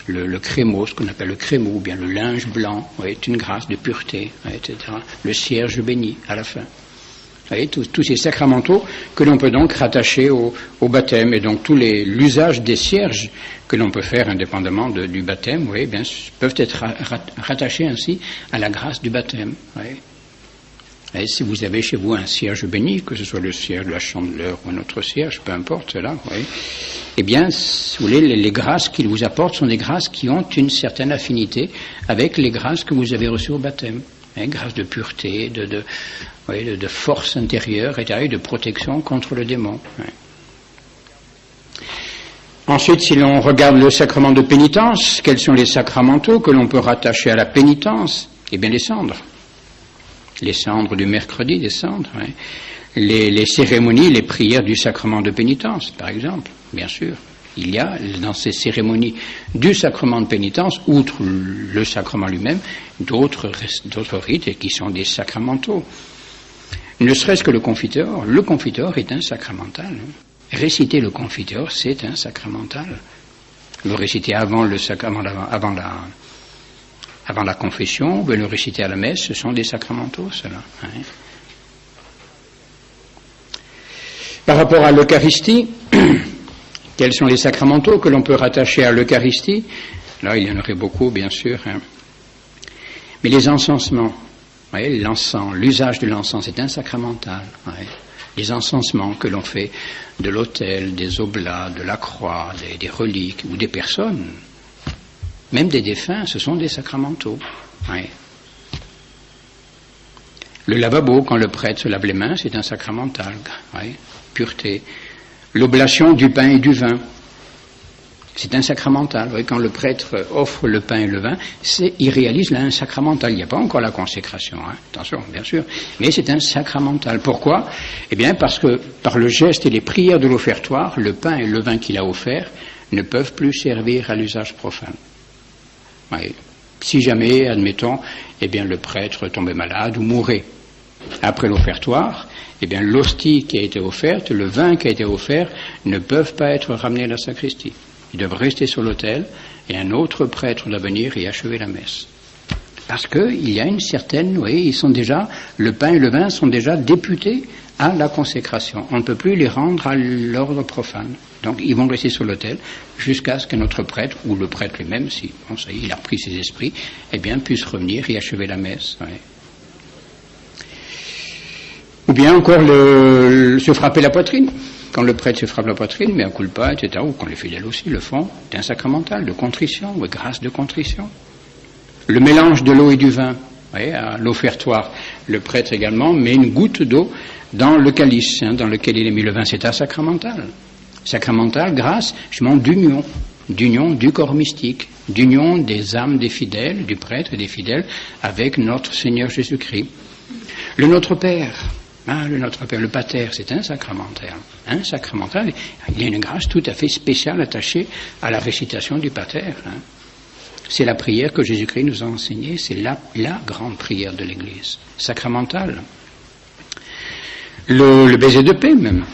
le crémeau, ce qu'on appelle le crémeau, ou bien le linge blanc, oui, est une grâce de pureté, oui, etc. Le cierge béni à la fin. Vous voyez, tous ces sacramentaux que l'on peut donc rattacher au baptême, et donc l'usage des cierges que l'on peut faire indépendamment du baptême, oui, bien, peuvent être rattachés ainsi à la grâce du baptême. Oui. Et si vous avez chez vous un cierge béni, que ce soit le cierge de la Chandeleur ou un autre cierge, peu importe cela, oui, eh bien, si vous voulez, les grâces qu'il vous apporte sont des grâces qui ont une certaine affinité avec les grâces que vous avez reçues au baptême. Grâce de pureté, de force intérieure, et de protection contre le démon. Oui. Ensuite, si l'on regarde le sacrement de pénitence, quels sont les sacramentaux que l'on peut rattacher à la pénitence? Eh bien, les cendres. Les cendres du mercredi, des cendres. Oui. Les cérémonies, les prières du sacrement de pénitence, par exemple, bien sûr. Il y a dans ces cérémonies du sacrement de pénitence, outre le sacrement lui-même, d'autres rites qui sont des sacramentaux. Ne serait-ce que le Confiteor. Le Confiteor est un sacramental. Réciter le Confiteor, c'est un sacramental. Le réciter avant la confession, ou le réciter à la messe, ce sont des sacramentaux, cela. Hein. Par rapport à l'Eucharistie, quels sont les sacramentaux que l'on peut rattacher à l'Eucharistie? Là, il y en aurait beaucoup, bien sûr. Hein. Mais les encensements, voyez, l'encens, l'usage de l'encens, c'est un sacramental. Ouais. Les encensements que l'on fait de l'autel, des oblats, de la croix, des reliques ou des personnes, même des défunts, ce sont des sacramentaux. Ouais. Le lavabo, quand le prêtre se lave les mains, c'est un sacramental. Ouais. Pureté. L'oblation du pain et du vin, c'est un sacramental. Oui, quand le prêtre offre le pain et le vin, il réalise là un sacramental. Il n'y a pas encore la consécration, hein, attention, bien sûr, mais c'est un sacramental. Pourquoi? Eh bien, parce que par le geste et les prières de l'offertoire, le pain et le vin qu'il a offert ne peuvent plus servir à l'usage profane. Oui. Si jamais, admettons, eh bien, le prêtre tombait malade ou mourait après l'offertoire, eh bien, l'hostie qui a été offerte, le vin qui a été offert, ne peuvent pas être ramenés à la sacristie. Ils doivent rester sur l'autel et un autre prêtre doit venir y achever la messe. Parce qu'il y a une certaine, oui, le pain et le vin sont déjà députés à la consécration. On ne peut plus les rendre à l'ordre profane. Donc, ils vont rester sur l'autel jusqu'à ce que notre prêtre, ou le prêtre lui-même, si bon, ça y est, il a repris ses esprits, eh bien, puisse revenir y achever la messe. Oui. Ou bien encore se frapper la poitrine. Quand le prêtre se frappe la poitrine, mais à culpa, etc., ou quand les fidèles aussi le font, c'est un sacramental de contrition, ou grâce de contrition. Le mélange de l'eau et du vin, vous voyez, à l'offertoire, le prêtre également met une goutte d'eau dans le calice, dans lequel il a mis le vin, c'est un sacramental. Sacramental grâce, justement, d'union du corps mystique, d'union des âmes des fidèles, du prêtre et des fidèles, avec notre Seigneur Jésus-Christ. Le Notre Père. Le Notre Père, le Pater, c'est un sacramental. Un sacramental, il y a une grâce tout à fait spéciale attachée à la récitation du Pater. Hein. C'est la prière que Jésus-Christ nous a enseignée, c'est la grande prière de l'Église, sacramentale. Le baiser de paix même,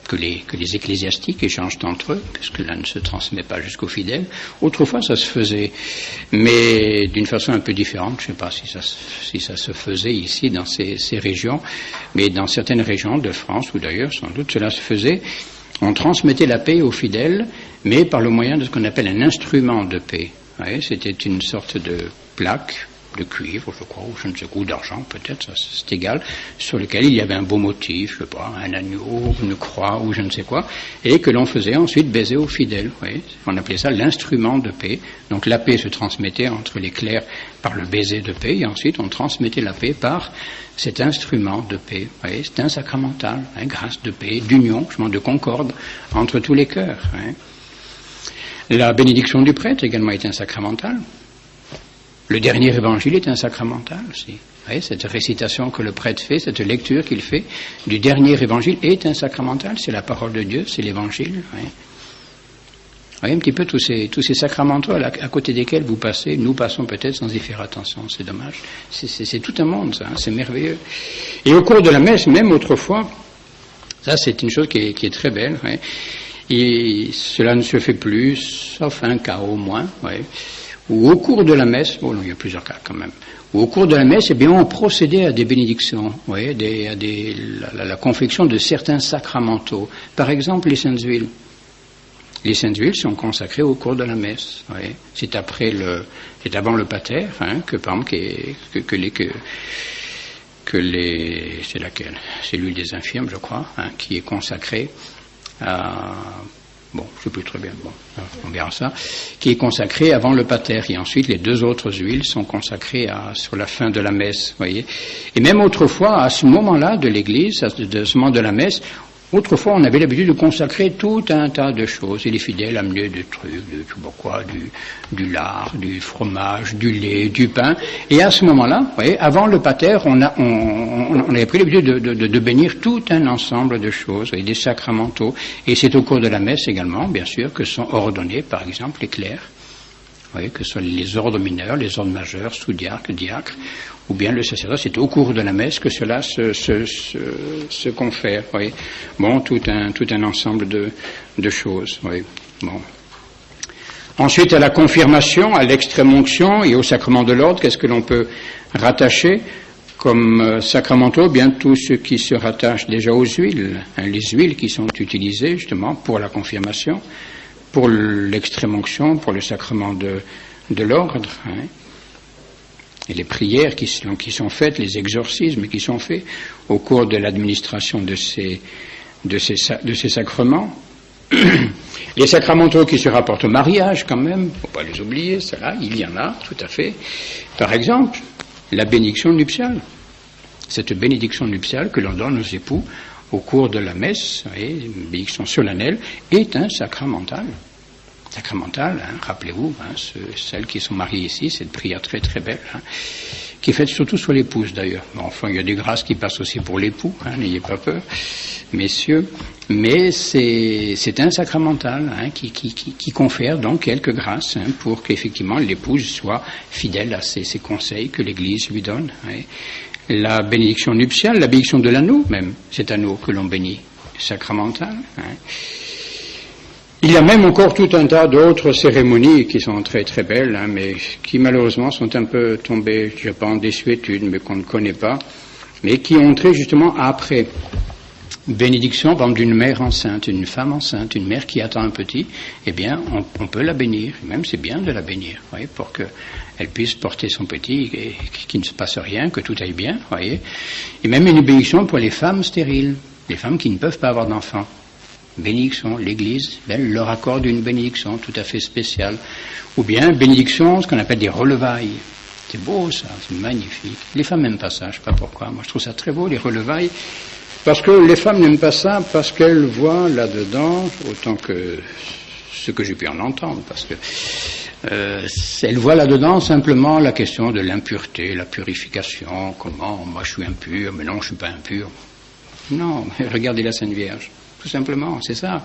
que les ecclésiastiques échangent entre eux, puisque là ne se transmet pas jusqu'aux fidèles. Autrefois, ça se faisait, mais d'une façon un peu différente. Je ne sais pas si ça se faisait ici, dans ces régions, mais dans certaines régions de France, ou d'ailleurs, sans doute, cela se faisait. On transmettait la paix aux fidèles, mais par le moyen de ce qu'on appelle un instrument de paix. Ouais, c'était une sorte de plaque, de cuivre, je crois, ou je ne sais quoi, ou d'argent peut-être, ça, c'est égal, sur lequel il y avait un beau motif, je sais pas, un agneau, une croix, ou je ne sais quoi, et que l'on faisait ensuite baiser aux fidèles. Oui. On appelait ça l'instrument de paix. Donc la paix se transmettait entre les clercs par le baiser de paix, et ensuite on transmettait la paix par cet instrument de paix. Oui, c'est un sacramental, grâce de paix, d'union, de concorde entre tous les cœurs. Oui. La bénédiction du prêtre également est un sacramental. Le dernier évangile est un sacramental aussi. Oui, cette récitation que le prêtre fait, cette lecture qu'il fait du dernier évangile est un sacramental. C'est la parole de Dieu, c'est l'évangile. Oui. Oui, un petit peu tous ces sacramentaux à côté desquels vous passez, nous passons peut-être sans y faire attention, c'est dommage. C'est tout un monde, ça, c'est merveilleux. Et au cours de la messe, même autrefois, ça c'est une chose qui est très belle, oui. Et cela ne se fait plus, sauf un cas au moins, oui. Où au cours de la messe, bon, il y a plusieurs cas quand même, où au cours de la messe, eh bien, on procédait à des bénédictions, oui, la confection de certains sacramentaux. Par exemple, les saintes huiles. Les saintes huiles sont consacrées au cours de la messe. Oui. C'est avant le pater, que par exemple c'est laquelle? C'est l'huile des infirmes, je crois, qui est consacrée à, bon, je sais plus très bien, bon, on verra ça, qui est consacrée avant le pater, et ensuite les deux autres huiles sont consacrées sur la fin de la messe, voyez. Et même autrefois, à ce moment-là de l'église, de ce moment de la messe, autrefois, on avait l'habitude de consacrer tout un tas de choses, et les fidèles amenaient des trucs, du lard, du fromage, du lait, du pain, et à ce moment-là, vous voyez, avant le pater, on avait pris l'habitude de bénir tout un ensemble de choses, et des sacramentaux, et c'est au cours de la messe également, bien sûr, que sont ordonnés, par exemple, les clercs, vous voyez, que ce soit les ordres mineurs, les ordres majeurs, sous-diacres, diacres, ou bien le sacerdoce, c'est au cours de la messe que cela se confère. Oui. Bon, tout un ensemble de choses. Oui. Bon. Ensuite, à la confirmation, à l'extrême-onction et au sacrement de l'ordre, qu'est-ce que l'on peut rattacher comme sacramentaux? Bien, tout ce qui se rattache déjà aux huiles, les huiles qui sont utilisées justement pour la confirmation, pour l'extrême-onction, pour le sacrement de l'ordre. Et les prières qui sont faites, les exorcismes qui sont faits au cours de l'administration de ces sacrements. Les sacramentaux qui se rapportent au mariage, quand même, faut pas les oublier, cela, il y en a, tout à fait. Par exemple, la bénédiction nuptiale. Cette bénédiction nuptiale que l'on donne aux époux au cours de la messe, une bénédiction solennelle, est un sacramental. Sacramental, rappelez-vous, celles qui sont mariées ici, cette prière très très belle, qui est faite surtout sur l'épouse d'ailleurs. Bon, enfin, il y a des grâces qui passent aussi pour l'époux, n'ayez pas peur, messieurs, mais c'est un sacramental qui confère donc quelques grâces pour qu'effectivement l'épouse soit fidèle à ces conseils que l'Église lui donne. La bénédiction nuptiale, la bénédiction de l'anneau même, cet anneau que l'on bénit, sacramental. Il y a même encore tout un tas d'autres cérémonies qui sont très très belles, mais qui malheureusement sont un peu tombées, je pense, en désuétude, mais qu'on ne connaît pas, mais qui ont trait justement après. Bénédiction, par exemple, d'une mère enceinte, une femme enceinte, une mère qui attend un petit, eh bien, on peut la bénir, même c'est bien de la bénir, voyez, pour qu'elle puisse porter son petit et qu'il ne se passe rien, que tout aille bien, voyez. Et même une bénédiction pour les femmes stériles, les femmes qui ne peuvent pas avoir d'enfants. Bénédiction, l'Église, elle leur accorde une bénédiction tout à fait spéciale. Ou bien bénédiction, ce qu'on appelle des relevailles. C'est beau ça, c'est magnifique. Les femmes n'aiment pas ça, je ne sais pas pourquoi. Moi je trouve ça très beau, les relevailles. Parce que les femmes n'aiment pas ça, parce qu'elles voient là-dedans, autant que ce que j'ai pu en entendre, parce que elles voient là-dedans simplement la question de l'impureté, la purification, comment, moi je suis impur, mais non, je ne suis pas impur. Non, regardez la Sainte Vierge. Tout simplement, c'est ça.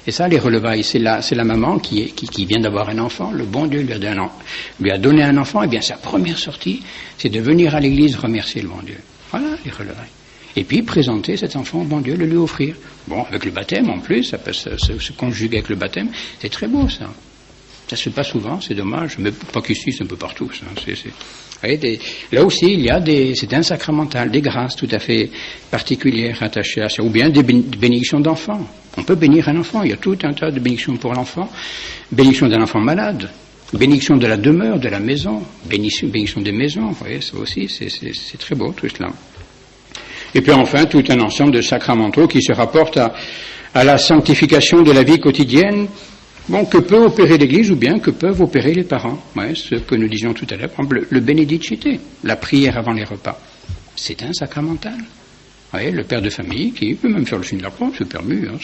Et ça, les relevailles, c'est la maman qui vient d'avoir un enfant. Le bon Dieu lui a donné un enfant. Et bien, sa première sortie, c'est de venir à l'église remercier le bon Dieu. Voilà, les relevailles. Et puis, présenter cet enfant au bon Dieu, le lui offrir. Bon, avec le baptême, en plus, ça peut se conjuguer avec le baptême. C'est très beau, ça. Ça se fait pas souvent, c'est dommage. Mais pas qu'ici, c'est un peu partout, ça. Là aussi, c'est un sacramental, des grâces tout à fait particulières attachées à ça, ou bien des bénédictions d'enfants. On peut bénir un enfant, il y a tout un tas de bénédictions pour l'enfant. Bénédiction d'un enfant malade, Bénédiction de la demeure, de la maison, bénédiction des maisons, vous voyez, ça aussi, c'est très beau tout cela. Et puis enfin, tout un ensemble de sacramentaux qui se rapportent à la sanctification de la vie quotidienne, bon, que peut opérer l'Église ou bien que peuvent opérer les parents. Ouais, ce que nous disions tout à l'heure, par exemple, le Benedicite, la prière avant les repas, c'est un sacramental. Vous voyez, le père de famille qui peut même faire le signe de la croix, c'est permis, hein,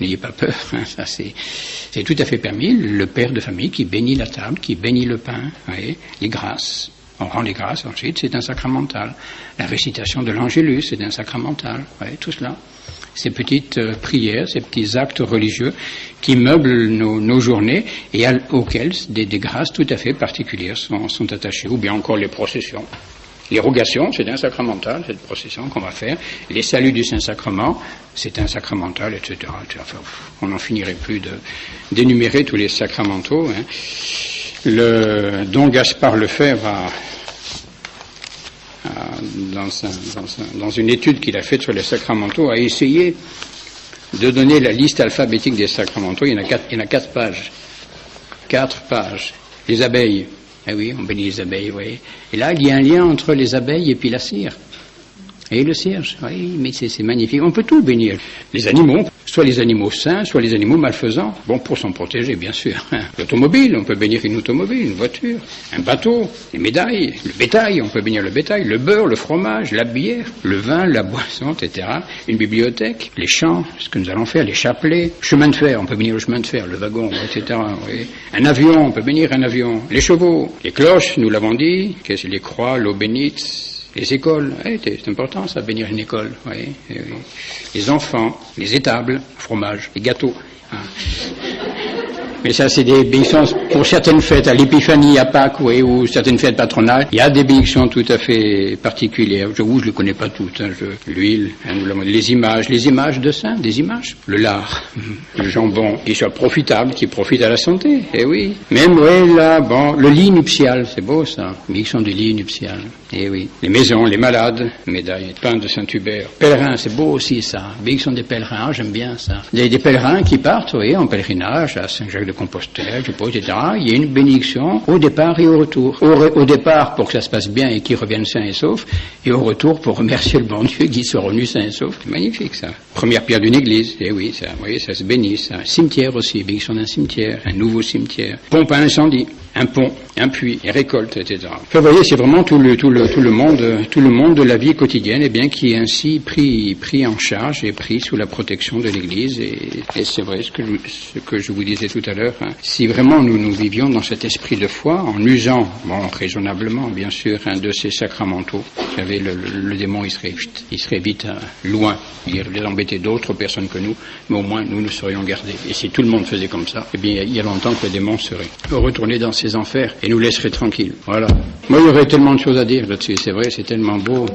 n'ayez pas peur, hein, ça c'est tout à fait permis. Le père de famille qui bénit la table, qui bénit le pain, vous voyez, les grâces. On rend les grâces, ensuite c'est un sacramental. La récitation de l'Angélus, c'est un sacramental. Vous voyez, tout cela. Ces petites prières, ces petits actes religieux qui meublent nos journées et auxquels des grâces tout à fait particulières sont attachées. Ou bien encore les processions. Les rogations, c'est un sacramental, cette procession qu'on va faire. Les saluts du Saint-Sacrement, c'est un sacramental, etc. Enfin, on n'en finirait plus d'énumérer tous les sacramentaux. Hein. Don Gaspard Lefebvre dans une étude qu'il a faite sur les sacramentaux, a essayé de donner la liste alphabétique des sacramentaux. Il y en a 4 pages. 4 pages. Les abeilles. Eh oui, on bénit les abeilles, vous voyez. Et là, il y a un lien entre les abeilles et puis la cire. Et le cierge, oui, mais c'est magnifique. On peut tout bénir. Les animaux, soit les animaux sains, soit les animaux malfaisants. Bon, pour s'en protéger, bien sûr. L'automobile, on peut bénir une automobile, une voiture, un bateau, les médailles, le bétail, on peut bénir le bétail, le beurre, le fromage, la bière, le vin, la boisson, etc. Une bibliothèque, les champs, ce que nous allons faire, les chapelets, chemin de fer, on peut bénir le chemin de fer, le wagon, etc. Oui. Un avion, on peut bénir un avion, les chevaux, les cloches, nous l'avons dit, qu'est-ce que les croix, l'eau bénite. Les écoles, c'est important ça, bénir une école, oui. Les enfants, les étables, fromage, les gâteaux. Hein. Mais ça, c'est des bénédictions pour certaines fêtes, à l'Épiphanie, à Pâques, oui, ou certaines fêtes patronales. Il y a des bénédictions tout à fait particulières. Je ne les connais pas toutes. Hein. L'huile, hein, les images de saints, des images. Le lard, le jambon, qui soit profitable, qui profite à la santé. Eh oui. Même, oui, là, bon, le lit nuptial, c'est beau ça. Bénédiction du lit nuptial. Eh oui. Les maisons, les malades, médailles, pain de Saint-Hubert. Pèlerins, c'est beau aussi ça. Bénédiction des pèlerins, j'aime bien ça. Des pèlerins qui partent, oui, en pèlerinage à Saint-Jacques de Compostelle, je suppose, etc. Il y a une bénédiction au départ et au retour. Au départ pour que ça se passe bien et qu'ils reviennent sains et saufs, et au retour pour remercier le bon Dieu qu'ils soient revenus sains et saufs. C'est magnifique ça. Première pierre d'une église, eh oui, ça, vous voyez, ça se bénit. Ça. Un cimetière aussi, bénédiction d'un cimetière, un nouveau cimetière. Pompe à incendie, un pont, un puits, et récolte, etc. Enfin, vous voyez, c'est vraiment tout le monde de la vie quotidienne, eh bien, qui est ainsi pris en charge et pris sous la protection de l'Église. Et c'est vrai ce que je vous disais tout à l'heure. Hein. Si vraiment nous vivions dans cet esprit de foi, en usant, bon, raisonnablement, bien sûr, un de ces sacramentaux, vous savez, le démon, il serait vite loin. Il irait embêter d'autres personnes que nous, mais au moins nous serions gardés. Et si tout le monde faisait comme ça, eh bien, il y a longtemps que le démon serait retourné dans ses enfers et nous laisserait tranquilles. Voilà. Moi, il y aurait tellement de choses à dire là-dessus, c'est vrai, c'est tellement beau.